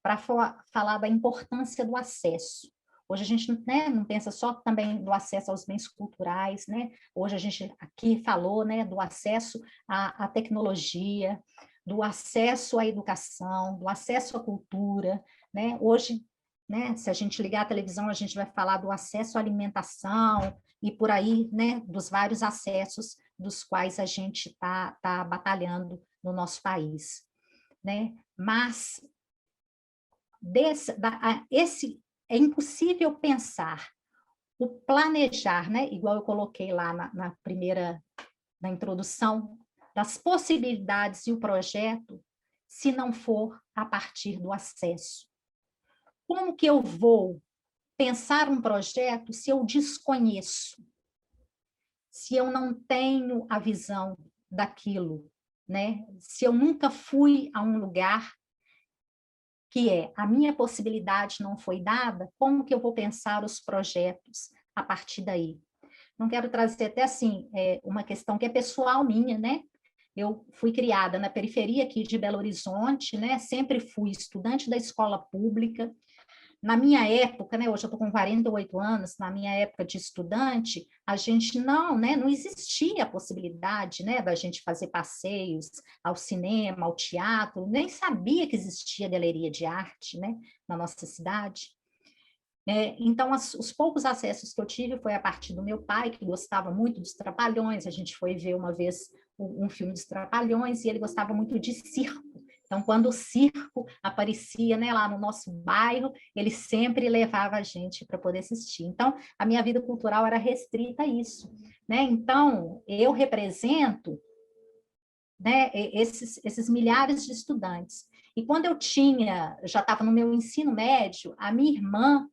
para falar da importância do acesso. Hoje a gente, né, não pensa só também do acesso aos bens culturais, né? Hoje a gente aqui falou, né, do acesso à tecnologia, do acesso à educação, do acesso à cultura, né? Hoje, né, se a gente ligar a televisão, a gente vai falar do acesso à alimentação e por aí, né, dos vários acessos dos quais a gente tá batalhando no nosso país, né? Mas é impossível pensar o planejar, né? Igual eu coloquei lá na introdução, das possibilidades e o projeto, se não for a partir do acesso. Como que eu vou pensar um projeto se eu desconheço? Se eu não tenho a visão daquilo, né? Se eu nunca fui a um lugar que a minha possibilidade não foi dada, como que eu vou pensar os projetos a partir daí? Não quero trazer até assim, uma questão que é pessoal minha, né? Eu fui criada na periferia aqui de Belo Horizonte, né? Sempre fui estudante da escola pública. Na minha época, né, hoje eu estou com 48 anos, na minha época de estudante, a gente não existia a possibilidade, né, da gente fazer passeios ao cinema, ao teatro, nem sabia que existia galeria de arte, né, na nossa cidade. Então, os poucos acessos que eu tive foi a partir do meu pai, que gostava muito dos Trapalhões. A gente foi ver uma vez um filme dos Trapalhões, e ele gostava muito de circo. Então, quando o circo aparecia, né, lá no nosso bairro, ele sempre levava a gente para poder assistir. Então, a minha vida cultural era restrita a isso, né? Então, eu represento, né, esses milhares de estudantes. E quando eu já estava no meu ensino médio, a minha irmã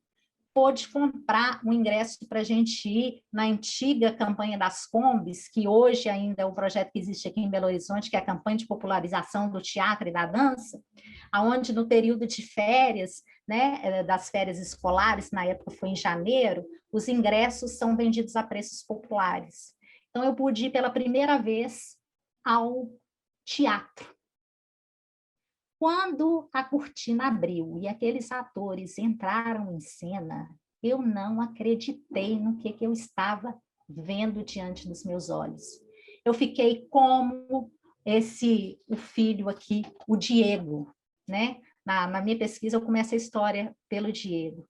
pôde comprar um ingresso para a gente ir na antiga campanha das Combis, que hoje ainda é um projeto que existe aqui em Belo Horizonte, que é a campanha de popularização do teatro e da dança, aonde no período de férias, né, das férias escolares, na época foi em janeiro, os ingressos são vendidos a preços populares. Então, eu pude ir pela primeira vez ao teatro. Quando a cortina abriu e aqueles atores entraram em cena, eu não acreditei no que eu estava vendo diante dos meus olhos. Eu fiquei como o filho aqui, o Diego, né? Na minha pesquisa, eu começo a história pelo Diego.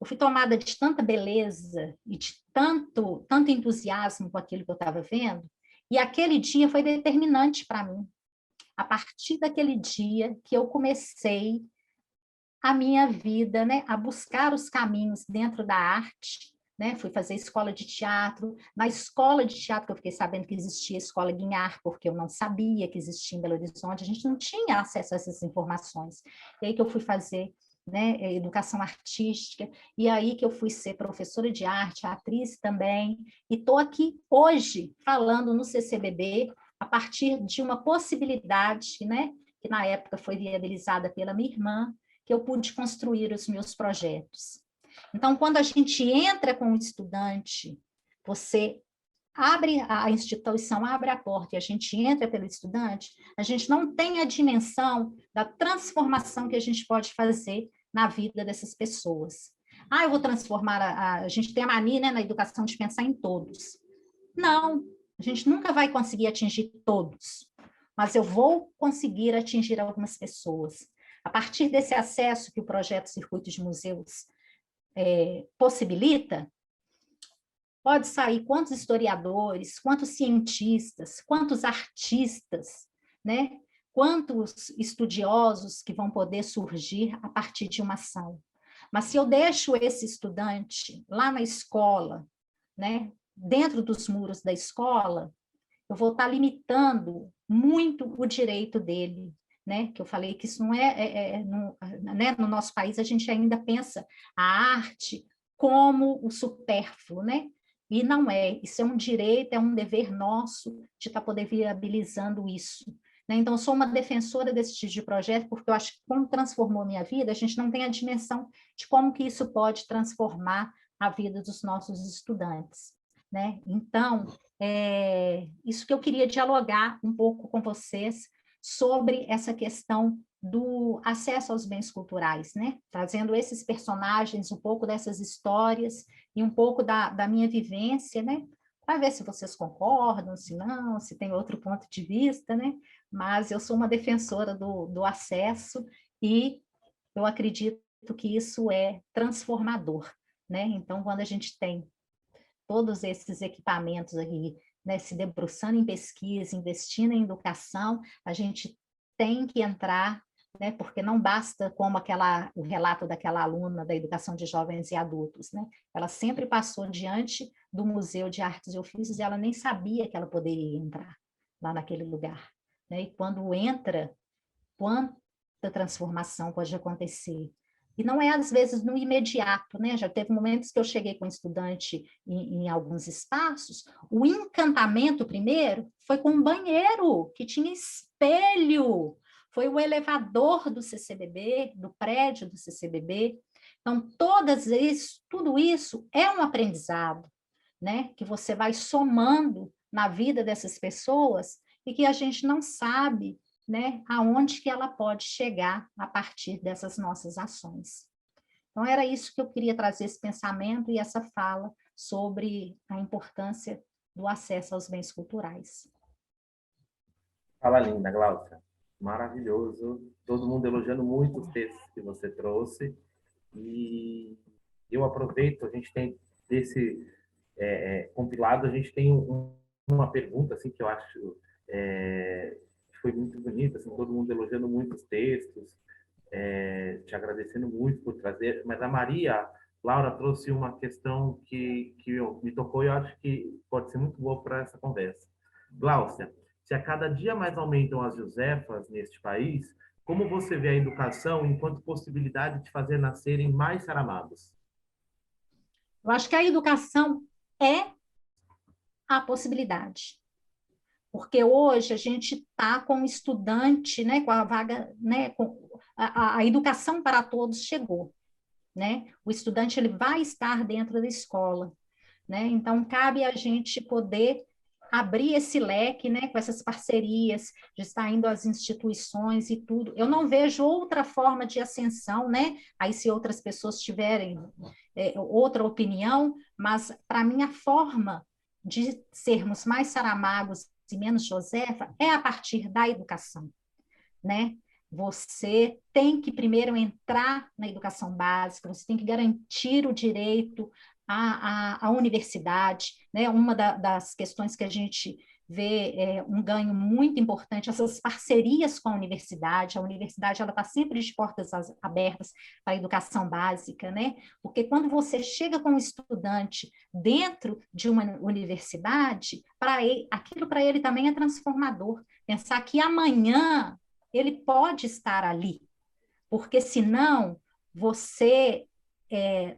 Eu fui tomada de tanta beleza e de tanto entusiasmo com aquilo que eu estava vendo, e aquele dia foi determinante para mim. A partir daquele dia que eu comecei a minha vida, né, a buscar os caminhos dentro da arte, né, fui fazer escola de teatro. Na escola de teatro, que eu fiquei sabendo que existia a Escola Guinhar, porque eu não sabia que existia em Belo Horizonte, a gente não tinha acesso a essas informações. E aí que eu fui fazer, né, educação artística, e aí que eu fui ser professora de arte, atriz também, e estou aqui hoje falando no CCBB, a partir de uma possibilidade, né, que na época foi viabilizada pela minha irmã, que eu pude construir os meus projetos. Então, quando a gente entra com o estudante, você abre, a instituição abre a porta e a gente entra pelo estudante, a gente não tem a dimensão da transformação que a gente pode fazer na vida dessas pessoas. Eu vou transformar, a gente tem a mania, né, na educação de pensar em todos. Não, a gente nunca vai conseguir atingir todos, mas eu vou conseguir atingir algumas pessoas. A partir desse acesso que o projeto Circuito de Museus possibilita, pode sair quantos historiadores, quantos cientistas, quantos artistas, né? Quantos estudiosos que vão poder surgir a partir de uma ação. Mas se eu deixo esse estudante lá na escola, né, dentro dos muros da escola, eu vou estar limitando muito o direito dele, né? Que eu falei que isso não né? No nosso país a gente ainda pensa a arte como o supérfluo, né? E não é, isso é um direito, é um dever nosso de estar poder viabilizando isso. Né? Então, eu sou uma defensora desse tipo de projeto, porque eu acho que como transformou minha vida, a gente não tem a dimensão de como que isso pode transformar a vida dos nossos estudantes. Né? Então, isso que eu queria dialogar um pouco com vocês sobre essa questão do acesso aos bens culturais, né? Trazendo esses personagens, um pouco dessas histórias e um pouco da minha vivência, né? Para ver se vocês concordam, se não, se tem outro ponto de vista, né? Mas eu sou uma defensora do acesso e eu acredito que isso é transformador, né? Então, quando a gente tem todos esses equipamentos aqui, né, se debruçando em pesquisa, investindo em educação, a gente tem que entrar, né, porque não basta como o relato daquela aluna da educação de jovens e adultos, né? Ela sempre passou diante do Museu de Artes e Ofícios e ela nem sabia que ela poderia entrar lá naquele lugar. Né? E quando entra, quanta transformação pode acontecer. E não é, às vezes, no imediato, né? Já teve momentos que eu cheguei com estudante em alguns espaços, o encantamento primeiro foi com um banheiro que tinha espelho, foi o elevador do CCBB, do prédio do CCBB. Então, tudo isso é um aprendizado, né? Que você vai somando na vida dessas pessoas e que a gente não sabe, né, aonde que ela pode chegar a partir dessas nossas ações. Então, era isso que eu queria trazer, esse pensamento e essa fala sobre a importância do acesso aos bens culturais. Fala linda, Glaucia. Maravilhoso. Todo mundo elogiando muito os textos que você trouxe. E eu aproveito, a gente tem desse compilado, a gente tem uma pergunta assim, que eu acho Foi muito bonito, assim, todo mundo elogiando muito os textos, te agradecendo muito por trazer, mas a Laura trouxe uma questão que me tocou e eu acho que pode ser muito boa para essa conversa. Gláucia, se a cada dia mais aumentam as Josefas neste país, como você vê a educação enquanto possibilidade de fazer nascerem mais Saramagos? Eu acho que a educação é a possibilidade. Porque hoje a gente está com o estudante, né, com a vaga, né, com a educação para todos chegou, né? O estudante ele vai estar dentro da escola, né? Então cabe a gente poder abrir esse leque, né, com essas parcerias, de estar indo às instituições e tudo. Eu não vejo outra forma de ascensão, né? Aí se outras pessoas tiverem outra opinião, mas para mim a forma de sermos mais Saramagos e menos Josefa é a partir da educação, né? Você tem que primeiro entrar na educação básica, você tem que garantir o direito à universidade, né? Uma das questões que a gente vê um ganho muito importante, essas parcerias com a universidade ela está sempre de portas abertas para a educação básica, né? Porque quando você chega com um estudante dentro de uma universidade, aquilo para ele também é transformador, pensar que amanhã ele pode estar ali, porque senão você,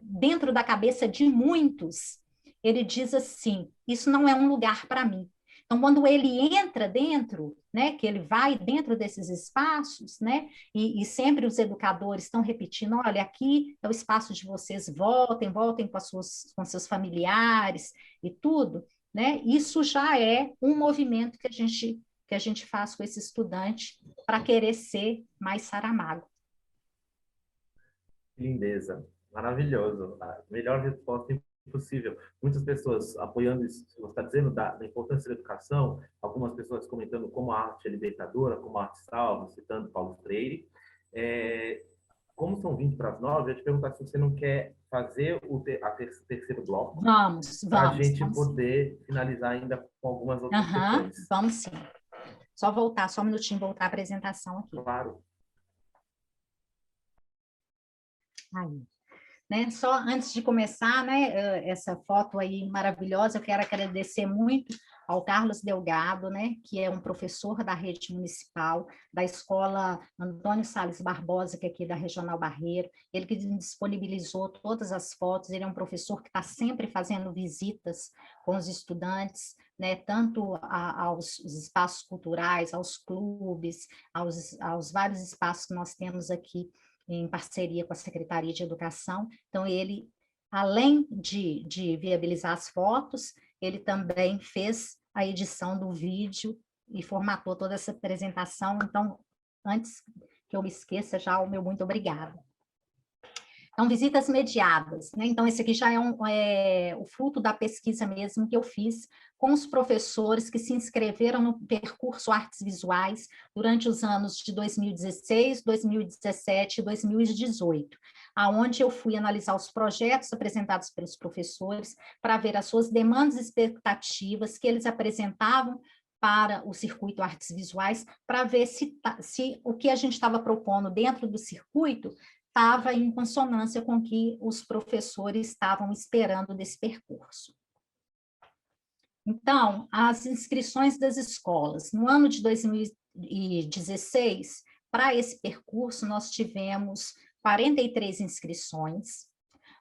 dentro da cabeça de muitos, ele diz assim, isso não é um lugar para mim. Então, quando ele entra dentro, né, que ele vai dentro desses espaços, né, e sempre os educadores estão repetindo, olha, aqui é o espaço de vocês, voltem com seus familiares e tudo, né, isso já é um movimento que a gente faz com esse estudante para querer ser mais Saramago. Lindeza, maravilhoso, a melhor resposta possível. Muitas pessoas apoiando isso que você está dizendo, da importância da educação, algumas pessoas comentando como a arte é libertadora, como a arte salva, citando Paulo Freire. Como são 20 para as 9, eu ia te perguntar se você não quer fazer o terceiro bloco. Vamos. Para a gente poder finalizar ainda com algumas outras questões. Vamos sim. Só um minutinho, voltar a apresentação aqui. Claro. Aí. Né? Só antes de começar, né, essa foto aí maravilhosa, eu quero agradecer muito ao Carlos Delgado, né, que é um professor da rede municipal, da escola Antônio Salles Barbosa, que é aqui da Regional Barreiro, ele que disponibilizou todas as fotos, ele é um professor que está sempre fazendo visitas com os estudantes, né, tanto aos espaços culturais, aos clubes, aos vários espaços que nós temos aqui, em parceria com a Secretaria de Educação. Então, ele, além de viabilizar as fotos, ele também fez a edição do vídeo e formatou toda essa apresentação. Então, antes que eu me esqueça, já o meu muito obrigada. Então, visitas mediadas, né? Então, esse aqui já é o fruto da pesquisa mesmo que eu fiz com os professores que se inscreveram no percurso Artes Visuais durante os anos de 2016, 2017 e 2018, aonde eu fui analisar os projetos apresentados pelos professores para ver as suas demandas e expectativas que eles apresentavam para o circuito Artes Visuais, para ver se o que a gente estava propondo dentro do circuito estava em consonância com o que os professores estavam esperando desse percurso. Então, as inscrições das escolas. No ano de 2016, para esse percurso, nós tivemos 43 inscrições.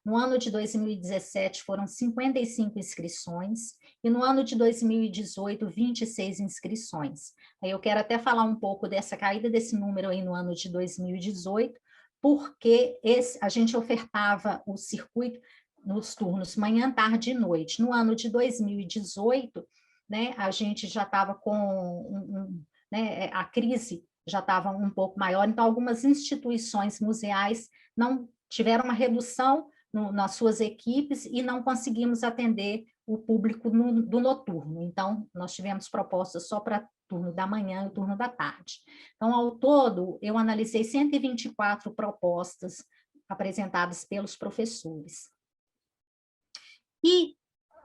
No ano de 2017, foram 55 inscrições. E no ano de 2018, 26 inscrições. Aí eu quero até falar um pouco dessa caída desse número aí no ano de 2018, porque a gente ofertava o circuito nos turnos manhã, tarde e noite. No ano de 2018, né, a gente já estava com né, a crise já estava um pouco maior, então algumas instituições museais não tiveram uma redução nas suas equipes e não conseguimos atender o público do noturno. Então, nós tivemos propostas só para turno da manhã e o turno da tarde. Então, ao todo, eu analisei 124 propostas apresentadas pelos professores. E,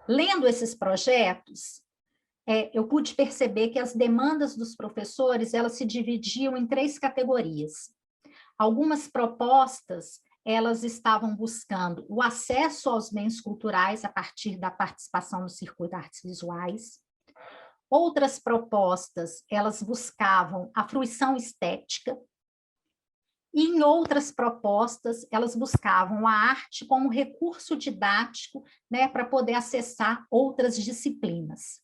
lendo esses projetos, eu pude perceber que as demandas dos professores, elas se dividiam em 3 categorias. Algumas propostas, elas estavam buscando o acesso aos bens culturais a partir da participação no circuito artes visuais. Outras propostas, elas buscavam a fruição estética. E em outras propostas, elas buscavam a arte como recurso didático, né, para poder acessar outras disciplinas.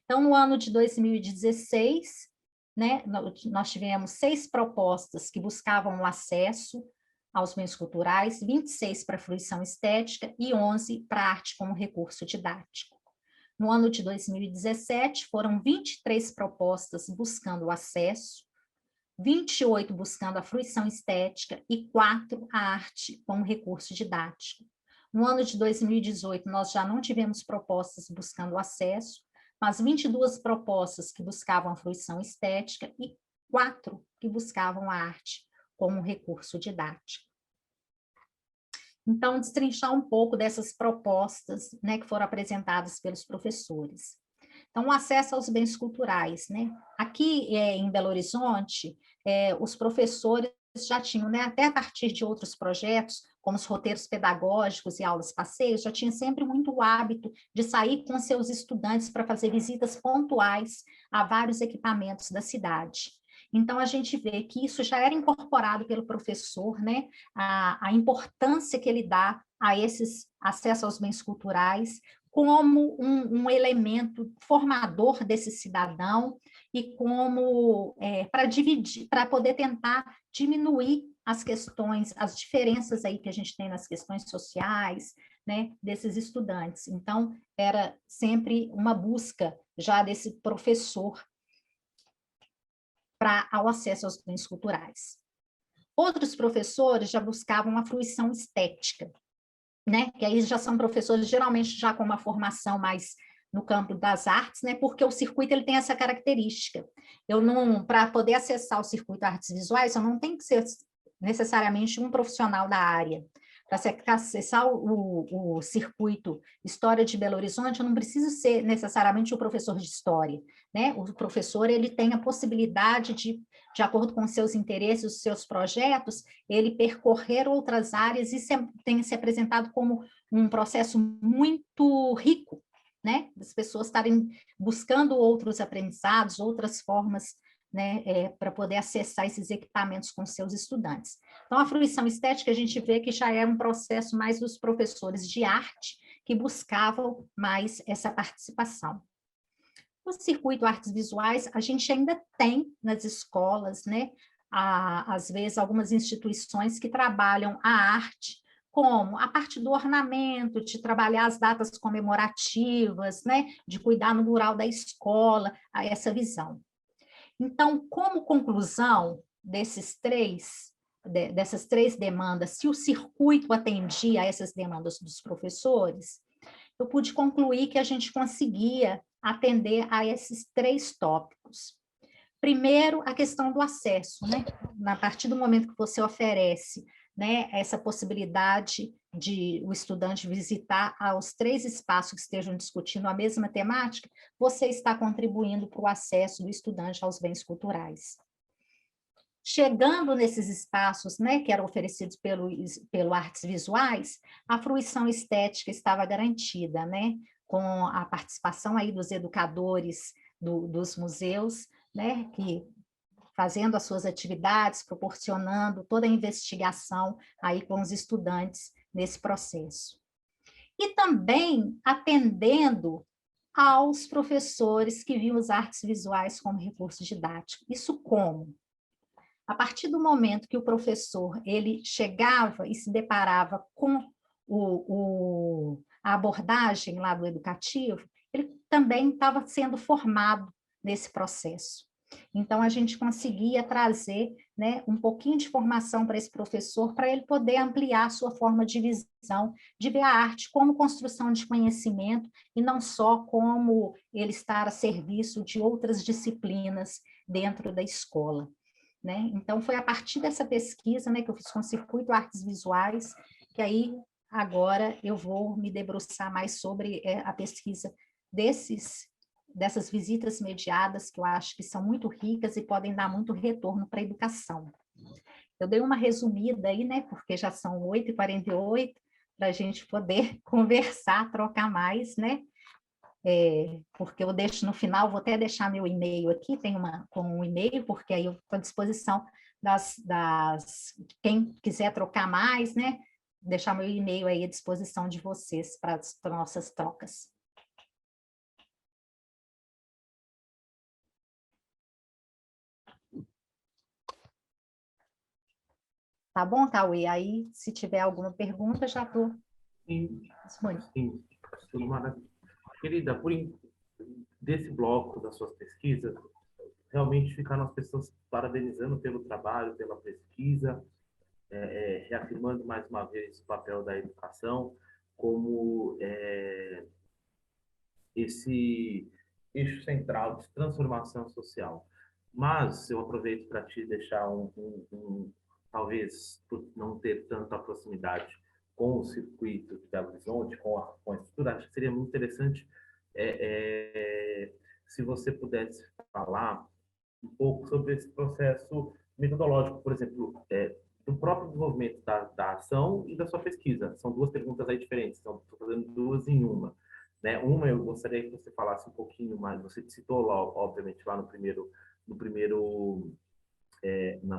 Então, no ano de 2016, né, nós tivemos 6 propostas que buscavam o acesso aos bens culturais, 26 para fruição estética e 11 para arte como recurso didático. No ano de 2017, foram 23 propostas buscando o acesso, 28 buscando a fruição estética e 4 a arte como recurso didático. No ano de 2018, nós já não tivemos propostas buscando o acesso, mas 22 propostas que buscavam a fruição estética e 4 que buscavam a arte como recurso didático. Então, destrinchar um pouco dessas propostas, né, que foram apresentadas pelos professores. Então, o acesso aos bens culturais, né? Aqui em Belo Horizonte, os professores já tinham, né, até a partir de outros projetos, como os roteiros pedagógicos e aulas passeios, já tinha sempre muito o hábito de sair com seus estudantes para fazer visitas pontuais a vários equipamentos da cidade. Então, a gente vê que isso já era incorporado pelo professor, né? A importância que ele dá a esses acesso aos bens culturais, como um elemento formador desse cidadão e como para poder tentar diminuir as questões, as diferenças aí que a gente tem nas questões sociais, né, desses estudantes. Então, era sempre uma busca já desse professor ao acesso aos bens culturais. Outros professores já buscavam a fruição estética, né? Que aí já são professores geralmente já com uma formação mais no campo das artes, né? Porque o circuito ele tem essa característica. Para poder acessar o circuito artes visuais, eu não tenho que ser necessariamente um profissional da área. Para acessar o circuito História de Belo Horizonte, eu não preciso ser necessariamente o professor de História, né? O professor, ele tem a possibilidade de acordo com os seus interesses, os seus projetos, ele percorrer outras áreas e tem se apresentado como um processo muito rico, né? Das pessoas estarem buscando outros aprendizados, outras formas, né, para poder acessar esses equipamentos com seus estudantes. Então, a fruição estética, a gente vê que já é um processo mais dos professores de arte que buscavam mais essa participação. No circuito artes visuais, a gente ainda tem nas escolas, né, às vezes, algumas instituições que trabalham a arte, como a parte do ornamento, de trabalhar as datas comemorativas, né, de cuidar no mural da escola, a essa visão. Então, como conclusão dessas 3 demandas, se o circuito atendia a essas demandas dos professores, eu pude concluir que a gente conseguia atender a esses 3 tópicos. Primeiro, a questão do acesso, né? A partir do momento que você oferece, né, essa possibilidade de o estudante visitar aos 3 espaços que estejam discutindo a mesma temática, você está contribuindo para o acesso do estudante aos bens culturais. Chegando nesses espaços, né, que eram oferecidos pelo Artes Visuais, a fruição estética estava garantida, né, com a participação aí dos educadores dos museus, né, que fazendo as suas atividades, proporcionando toda a investigação aí com os estudantes nesse processo. E também atendendo aos professores que viam as artes visuais como recurso didático. Isso como? A partir do momento que o professor ele chegava e se deparava com a abordagem lá do educativo, ele também estava sendo formado nesse processo. Então, a gente conseguia trazer, né, um pouquinho de formação para esse professor, para ele poder ampliar a sua forma de visão, de ver a arte como construção de conhecimento, e não só como ele estar a serviço de outras disciplinas dentro da escola, né? Então, foi a partir dessa pesquisa, né, que eu fiz com o Circuito Artes Visuais, que aí, agora, eu vou me debruçar mais sobre a pesquisa desses dessas visitas mediadas, que eu acho que são muito ricas e podem dar muito retorno para a educação. Eu dei uma resumida aí, né, porque já são 8h48, para a gente poder conversar, trocar mais, né? Porque eu deixo no final, vou até deixar meu e-mail aqui, tem com um e-mail, porque aí eu estou à disposição quem quiser trocar mais, né? Deixar meu e-mail aí à disposição de vocês para as nossas trocas. Tá bom, Cauê? Aí, se tiver alguma pergunta, já estou disponível. Sim, tudo maravilhoso. Querida, desse bloco das suas pesquisas, realmente ficaram as pessoas parabenizando pelo trabalho, pela pesquisa, reafirmando mais uma vez o papel da educação como esse eixo central de transformação social. Mas eu aproveito para te deixar talvez por não ter tanta proximidade com o circuito de Belo Horizonte, com a estrutura, acho que seria muito interessante se você pudesse falar um pouco sobre esse processo metodológico, por exemplo, do próprio desenvolvimento da ação e da sua pesquisa. São duas perguntas aí diferentes, então estou fazendo duas em uma. Né? Uma, eu gostaria que você falasse um pouquinho mais, você citou, obviamente, lá no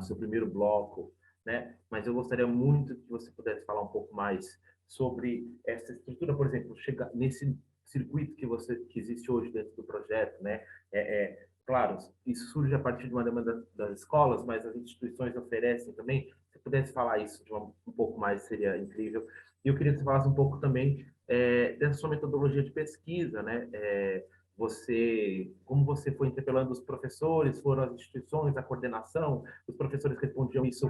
seu primeiro bloco, né? Mas eu gostaria muito que você pudesse falar um pouco mais sobre essa estrutura, por exemplo, chegar nesse circuito que existe hoje dentro do projeto, né? Claro, isso surge a partir de uma demanda das escolas, mas as instituições oferecem também. Se pudesse falar isso um pouco mais, seria incrível. E eu queria que você falasse um pouco também dessa sua metodologia de pesquisa, né? Como você foi interpelando os professores, foram as instituições, a coordenação, os professores respondiam isso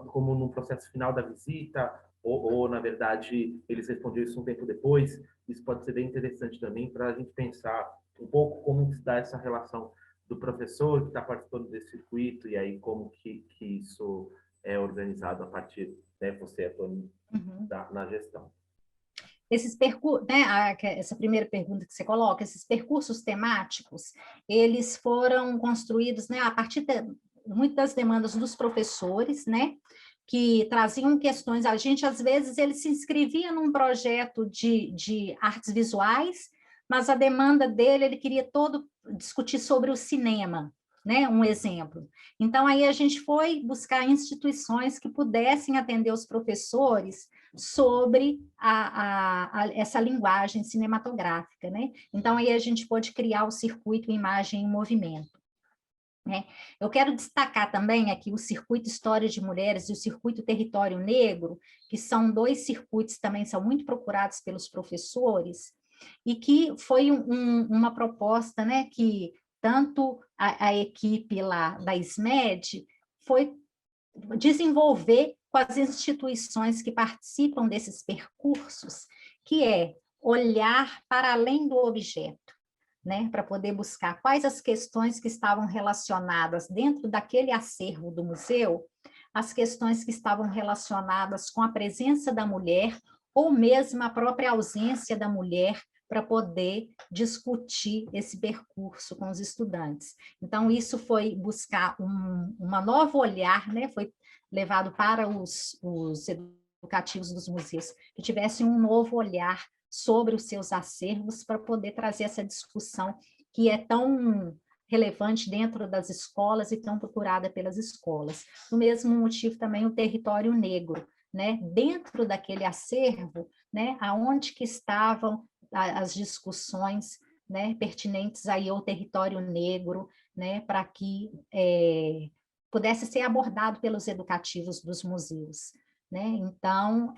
como no processo final da visita, ou, na verdade, eles respondiam isso um tempo depois. Isso pode ser bem interessante também para a gente pensar um pouco como se dá essa relação do professor que está participando desse circuito e aí como que isso é organizado a partir, né, você atuando na gestão. Esses percursos, né, essa primeira pergunta que você coloca, esses percursos temáticos, eles foram construídos, né, a partir de muitas das demandas dos professores, né, que traziam questões. A gente, às vezes, ele se inscrevia num projeto de artes visuais, mas a demanda dele, ele queria discutir sobre o cinema, né, um exemplo. Então, aí a gente foi buscar instituições que pudessem atender os professores sobre essa linguagem cinematográfica, né? Então, aí a gente pode criar o circuito Imagem em Movimento. Né? Eu quero destacar também aqui o Circuito História de Mulheres e o Circuito Território Negro, que são dois circuitos que também são muito procurados pelos professores, e que foi uma proposta, né, que tanto a equipe lá da SMED foi desenvolver com as instituições que participam desses percursos, que é olhar para além do objeto, né, para poder buscar quais as questões que estavam relacionadas dentro daquele acervo do museu, as questões que estavam relacionadas com a presença da mulher, ou mesmo a própria ausência da mulher, para poder discutir esse percurso com os estudantes. Então, isso foi buscar uma nova olhar, né? Foi levado para os educativos dos museus, que tivessem um novo olhar sobre os seus acervos para poder trazer essa discussão que é tão relevante dentro das escolas e tão procurada pelas escolas. Do mesmo motivo também o território negro, né? Dentro daquele acervo, né? Aonde que estavam as discussões, né, pertinentes aí ao território negro, né, para que pudesse ser abordado pelos educativos dos museus, né? Então,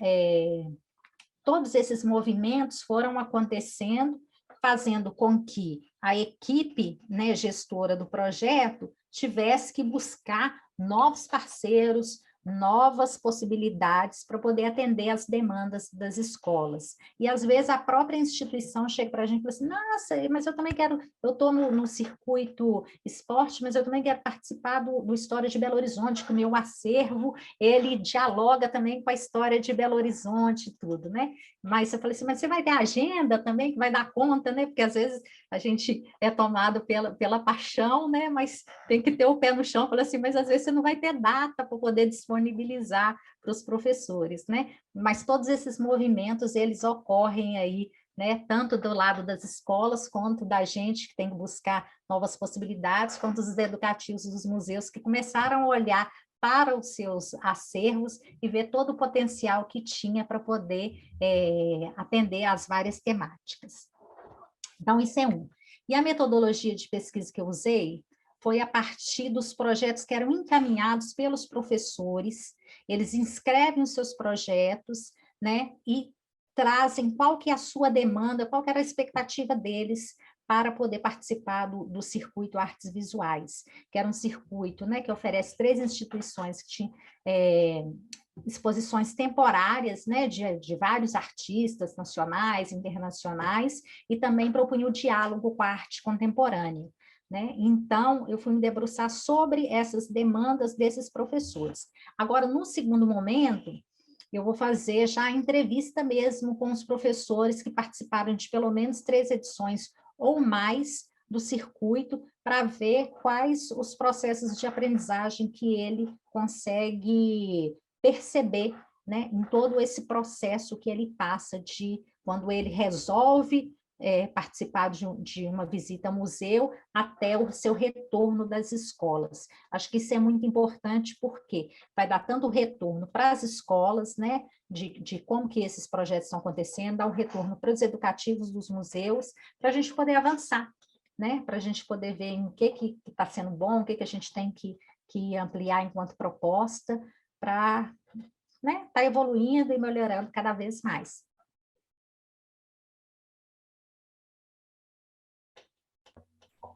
todos esses movimentos foram acontecendo, fazendo com que a equipe, né, gestora do projeto tivesse que buscar novos parceiros, novas possibilidades para poder atender às demandas das escolas. E, às vezes, a própria instituição chega para a gente e fala assim, nossa, mas eu também quero, eu estou no circuito esporte, mas eu também quero participar do História de Belo Horizonte, que o meu acervo, ele dialoga também com a história de Belo Horizonte e tudo, né? Mas eu falei assim, mas você vai ter agenda também, que vai dar conta, né? Porque, às vezes, a gente é tomado pela paixão, né? Mas tem que ter o pé no chão. Eu falei assim, mas às vezes você não vai ter data para poder disponibilizar para os professores, né? Mas todos esses movimentos, eles ocorrem aí, né? Tanto do lado das escolas, quanto da gente que tem que buscar novas possibilidades, quanto dos educativos dos museus que começaram a olhar para os seus acervos e ver todo o potencial que tinha para poder atender às várias temáticas. Então, isso é um. E a metodologia de pesquisa que eu usei foi a partir dos projetos que eram encaminhados pelos professores, eles inscrevem os seus projetos, né, e trazem qual que é a sua demanda, qual que era a expectativa deles para poder participar do circuito Artes Visuais, que era um circuito, né, que oferece 3 instituições que tinham exposições temporárias, né, de vários artistas nacionais, internacionais, e também propunha o diálogo com a arte contemporânea, né? Então, eu fui me debruçar sobre essas demandas desses professores. Agora, no segundo momento, eu vou fazer já a entrevista mesmo com os professores que participaram de pelo menos 3 edições ou mais do circuito, para ver quais os processos de aprendizagem que ele consegue perceber, né, em todo esse processo que ele passa de quando ele resolve participar de uma visita ao museu até o seu retorno das escolas. Acho que isso é muito importante porque vai dar tanto retorno para as escolas, né, de como que esses projetos estão acontecendo, dar o retorno para os educativos dos museus, para a gente poder avançar, né, para a gente poder ver em que está sendo bom, o que a gente tem que ampliar enquanto proposta, para, né, estar evoluindo e melhorando cada vez mais.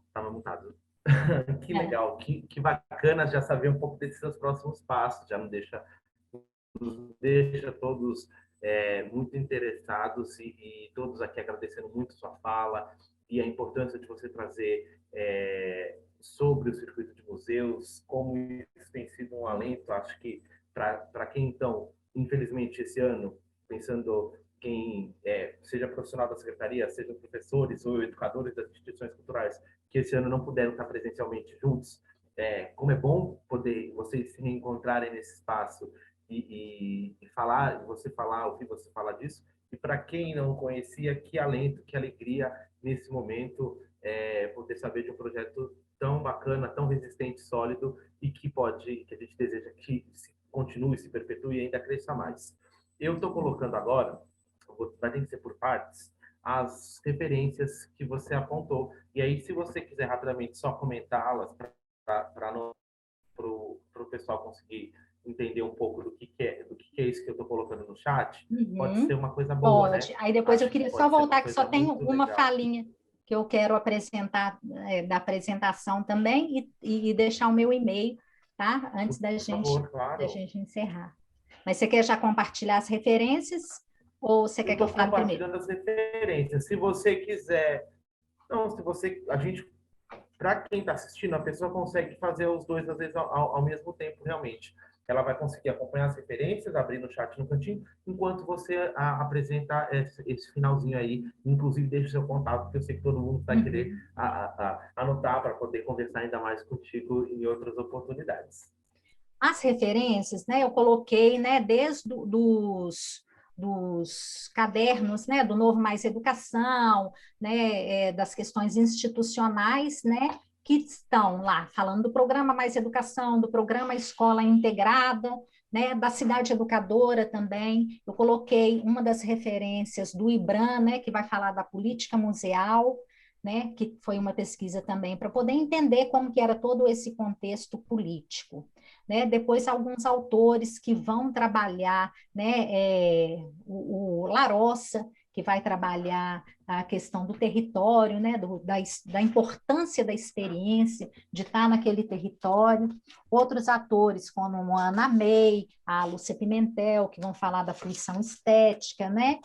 Estava mutado. Que legal, que bacana já saber um pouco desses seus próximos passos, já nos deixa todos muito interessados e todos aqui agradecendo muito sua fala e a importância de você trazer sobre o circuito de museus, como isso tem sido um alento. Acho que para quem, então, infelizmente, esse ano, pensando quem seja profissional da secretaria, sejam professores ou educadores das instituições culturais, que esse ano não puderam estar presencialmente juntos, como é bom poder vocês se reencontrarem nesse espaço e falar, ouvir você falar disso. E para quem não conhecia, que alento, que alegria nesse momento poder saber de um projeto tão bacana, tão resistente, sólido e que a gente deseja que continue, se perpetue e ainda cresça mais. Eu estou colocando agora, vai ter que ser por partes, as referências que você apontou. E aí, se você quiser rapidamente só comentá-las para o pessoal conseguir entender um pouco do que é isso que eu estou colocando no chat, pode ser uma coisa boa, pode. Né? Aí depois eu queria só voltar, que só tem uma legal. falinha que eu quero apresentar da apresentação também e deixar o meu e-mail, tá? Antes da gente encerrar. Mas você quer já compartilhar as referências ou você quer que eu fale primeiro? Compartilhando as referências. Se você quiser, para quem está assistindo, a pessoa consegue fazer os dois às vezes ao mesmo tempo, realmente. Ela vai conseguir acompanhar as referências, abrir no chat no cantinho, enquanto você apresenta esse finalzinho aí. Inclusive, deixa o seu contato, porque eu sei que todo mundo vai querer anotar para poder conversar ainda mais contigo em outras oportunidades. As referências, né, eu coloquei, né, desde dos cadernos, né, do Novo Mais Educação, né, das questões institucionais, né, que estão lá, falando do programa Mais Educação, do programa Escola Integrada, né, da Cidade Educadora também. Eu coloquei uma das referências do IBRAM, né, que vai falar da política museal, né, que foi uma pesquisa também, para poder entender como que era todo esse contexto político. Né? Depois, alguns autores que vão trabalhar, né, o Larossa, que vai trabalhar a questão do território, né, da importância da experiência de estar naquele território. Outros atores, como a Ana May, a Lúcia Pimentel, que vão falar da fruição estética, né?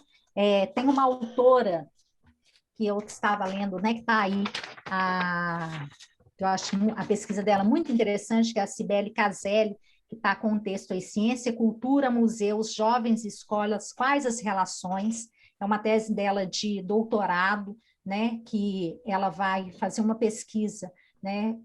Tem uma autora que eu estava lendo, né, que está aí, eu acho a pesquisa dela muito interessante, que é a Cibele Caselli, que está com o texto aí, Ciência, Cultura, Museus, Jovens e Escolas, Quais as Relações? É uma tese dela de doutorado, né, que ela vai fazer uma pesquisa, né,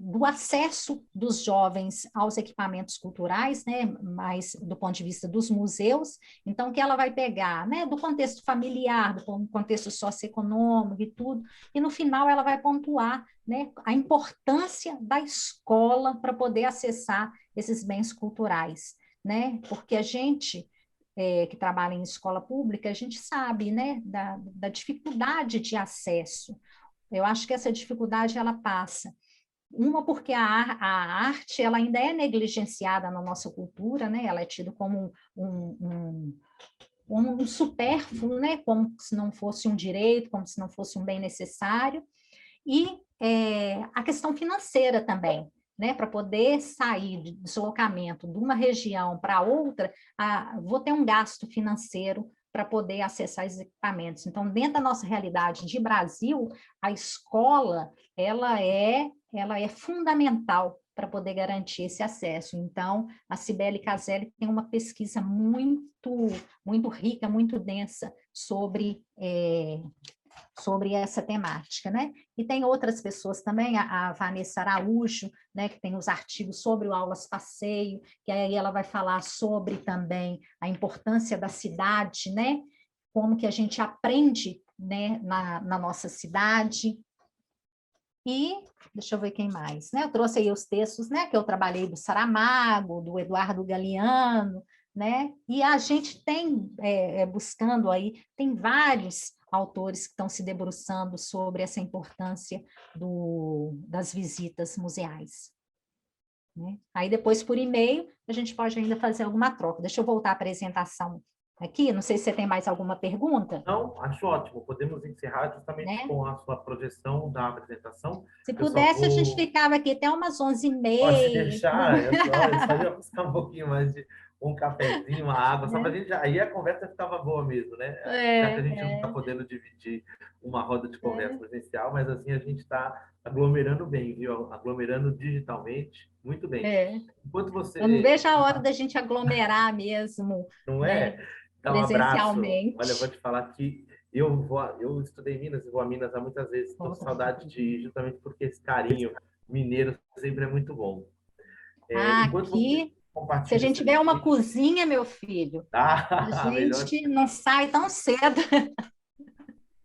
do acesso dos jovens aos equipamentos culturais, né, mais do ponto de vista dos museus, então que ela vai pegar, né, do contexto familiar, do contexto socioeconômico e tudo, e no final ela vai pontuar, né, a importância da escola para poder acessar esses bens culturais, né, porque a gente que trabalha em escola pública, a gente sabe, né, da dificuldade de acesso. Eu acho que essa dificuldade ela passa uma, porque a arte ela ainda é negligenciada na nossa cultura, né? Ela é tida como um supérfluo, né? Como se não fosse um direito, como se não fosse um bem necessário. E a questão financeira também, né? Para poder sair de deslocamento de uma região para outra, vou ter um gasto financeiro para poder acessar esses equipamentos. Então, dentro da nossa realidade de Brasil, a escola ela é fundamental para poder garantir esse acesso. Então, a Cibele Caselli tem uma pesquisa muito rica, muito densa sobre essa temática, né? E tem outras pessoas também, a Vanessa Araújo, né, que tem os artigos sobre o Aulas Passeio, que aí ela vai falar sobre também a importância da cidade, né? Como que a gente aprende, né, na nossa cidade. E, deixa eu ver quem mais, né? Eu trouxe aí os textos, né, que eu trabalhei do Saramago, do Eduardo Galeano, né? E a gente tem, buscando aí, tem vários autores que estão se debruçando sobre essa importância das visitas museais. Né? Aí depois, por e-mail, a gente pode ainda fazer alguma troca. Deixa eu voltar à apresentação aqui, não sei se você tem mais alguma pergunta. Não, acho ótimo. Podemos encerrar justamente, né, com a sua projeção da apresentação. Se pudesse, a gente ficava aqui até umas 11h30. Pode deixar, eu só ia buscar um pouquinho mais de um cafezinho, uma água, só para a gente já... Aí a conversa ficava boa mesmo, né? Já que a gente não está podendo dividir uma roda de conversa presencial, mas assim a gente está aglomerando bem, viu? Aglomerando digitalmente, muito bem. Enquanto você... Eu não vejo a hora da gente aglomerar mesmo. Não né? é? Então, um abraço. Presencialmente. Olha, eu vou te falar que eu estudei em Minas e vou a Minas há muitas vezes, estou com saudade de ir, justamente porque esse carinho mineiro sempre é muito bom. Aqui, se a gente tiver uma cozinha, meu filho, a gente não sai tão cedo.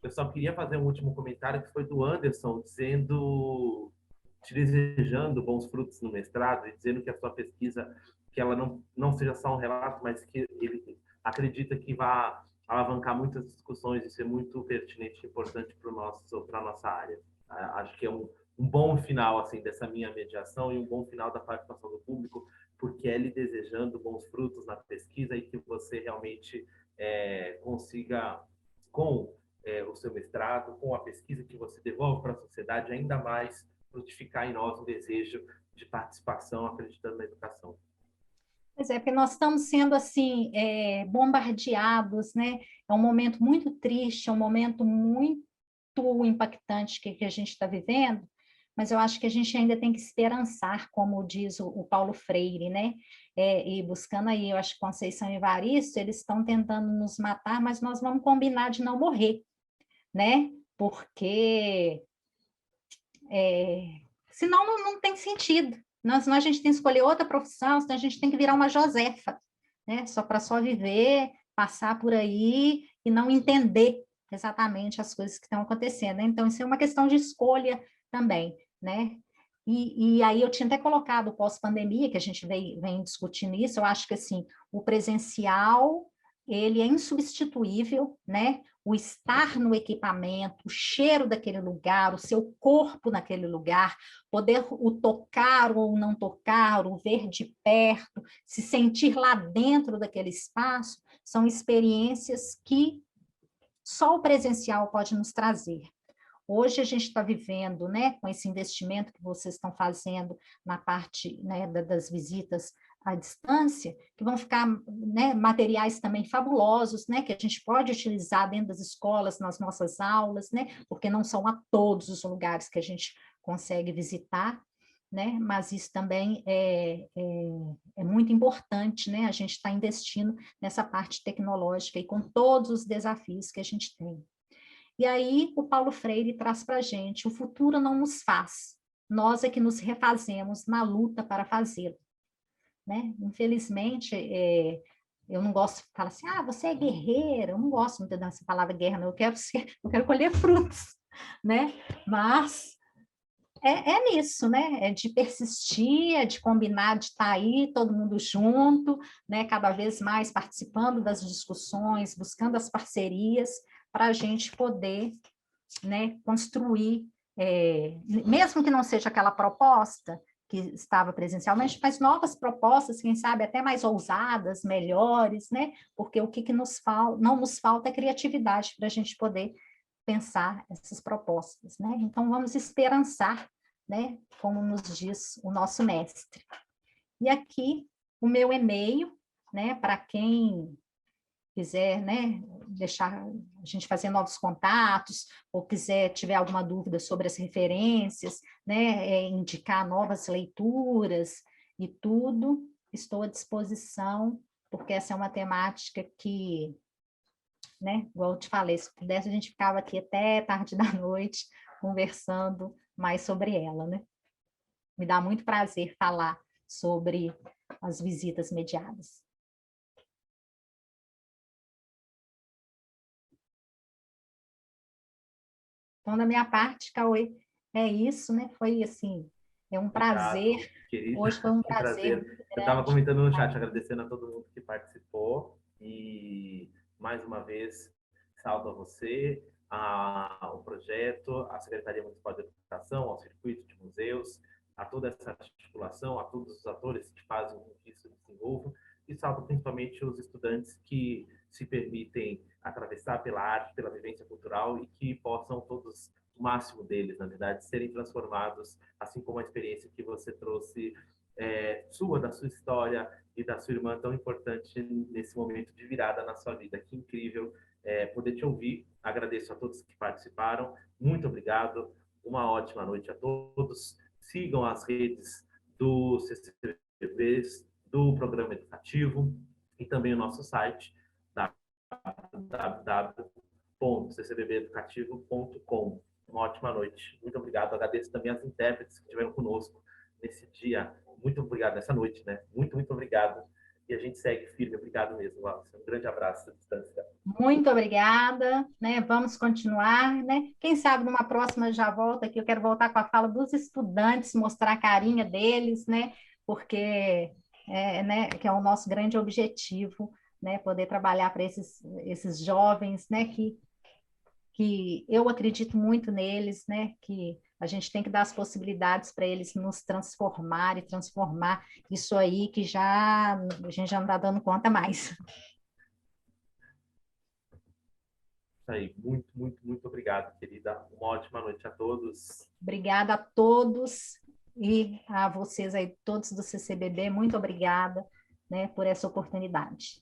Eu só queria fazer um último comentário, que foi do Anderson, te desejando bons frutos no mestrado e dizendo que a sua pesquisa, que ela não seja só um relato, mas que ele acredita que vai alavancar muitas discussões e ser muito pertinente e importante para a nossa área. Acho que é um bom final assim dessa minha mediação e um bom final da participação do público, porque é lhe desejando bons frutos na pesquisa e que você realmente consiga, com o seu mestrado, com a pesquisa que você devolve para a sociedade, ainda mais frutificar em nós um desejo de participação, acreditando na educação. Pois é, porque nós estamos sendo assim bombardeados, né? É um momento muito triste, é um momento muito impactante que a gente está vivendo, mas eu acho que a gente ainda tem que esperançar, como diz o Paulo Freire, né? E buscando aí, eu acho que Conceição e Evaristo, eles estão tentando nos matar, mas nós vamos combinar de não morrer, né? Porque senão não tem sentido. Senão a gente tem que escolher outra profissão, senão a gente tem que virar uma Josefa, né? Só viver, passar por aí e não entender exatamente as coisas que estão acontecendo. Né? Então, isso é uma questão de escolha também, né? E aí eu tinha até colocado o pós-pandemia, que a gente vem discutindo isso, eu acho que assim, o presencial, ele é insubstituível, né? O estar no equipamento, o cheiro daquele lugar, o seu corpo naquele lugar, poder o tocar ou não tocar, o ver de perto, se sentir lá dentro daquele espaço, são experiências que só o presencial pode nos trazer. Hoje a gente está vivendo, né, com esse investimento que vocês estão fazendo na parte, né, das visitas à distância, que vão ficar, né, materiais também fabulosos, né, que a gente pode utilizar dentro das escolas, nas nossas aulas, né, porque não são a todos os lugares que a gente consegue visitar, né, mas isso também é muito importante, né, a gente está investindo nessa parte tecnológica e com todos os desafios que a gente tem. E aí o Paulo Freire traz para a gente: o futuro não nos faz, nós é que nos refazemos na luta para fazê-lo. Né? Infelizmente, eu não gosto de falar assim, você é guerreira, eu não gosto muito dessa palavra guerra, não. Eu quero colher frutos, né? Mas é nisso, né? É de persistir, é de combinar, de estar aí, todo mundo junto, né? Cada vez mais participando das discussões, buscando as parcerias, para a gente poder, né, construir, mesmo que não seja aquela proposta que estava presencialmente, mas novas propostas, quem sabe até mais ousadas, melhores, né? Porque o que não nos falta é criatividade para a gente poder pensar essas propostas, né? Então, vamos esperançar, né? Como nos diz o nosso mestre. E aqui, o meu e-mail, né? Para quem quiser, né, deixar a gente fazer novos contatos, ou tiver alguma dúvida sobre as referências, né, indicar novas leituras e tudo, estou à disposição, porque essa é uma temática que, né, igual eu te falei, se pudesse a gente ficava aqui até tarde da noite conversando mais sobre ela, né? Me dá muito prazer falar sobre as visitas mediadas. Então, da minha parte, Cauê, é isso, né? Foi assim, é um prazer. Querida, hoje foi um prazer. Eu estava comentando no chat, agradecendo a todo mundo que participou e, mais uma vez, saúdo a você, ao projeto, à Secretaria Municipal de Educação, ao Circuito de Museus, a toda essa articulação, a todos os atores que fazem com que isso se desenvolva, e saúdo principalmente os estudantes que se permitem atravessar pela arte, pela vivência cultural e que possam todos, o máximo deles, na verdade, serem transformados, assim como a experiência que você trouxe da sua história e da sua irmã tão importante nesse momento de virada na sua vida. Que incrível poder te ouvir. Agradeço a todos que participaram. Muito obrigado. Uma ótima noite a todos. Sigam as redes do CCBB, do Programa Educativo e também o nosso site, www.ccbbeducativo.com. Uma ótima noite. Muito obrigado. Agradeço também as intérpretes que estiveram conosco nesse dia. Muito obrigado, nessa noite, né? Muito, muito obrigado. E a gente segue firme. Obrigado mesmo, Wallace. Um grande abraço à distância. Muito obrigada, né? Vamos continuar, né? Quem sabe numa próxima já volta aqui. Eu quero voltar com a fala dos estudantes, mostrar a carinha deles, né? Porque né, que é o nosso grande objetivo, né? Poder trabalhar para esses jovens, né? Que eu acredito muito neles, né? Que a gente tem que dar as possibilidades para eles nos transformar e transformar isso aí que a gente já não está dando conta mais. Isso aí. Muito, muito, muito obrigado, querida. Uma ótima noite a todos. Obrigada a todos e a vocês aí, todos do CCBB, muito obrigada, né, por essa oportunidade.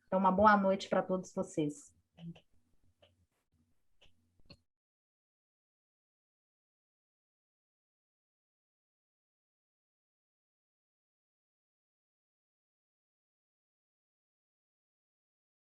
Então, uma boa noite para todos vocês.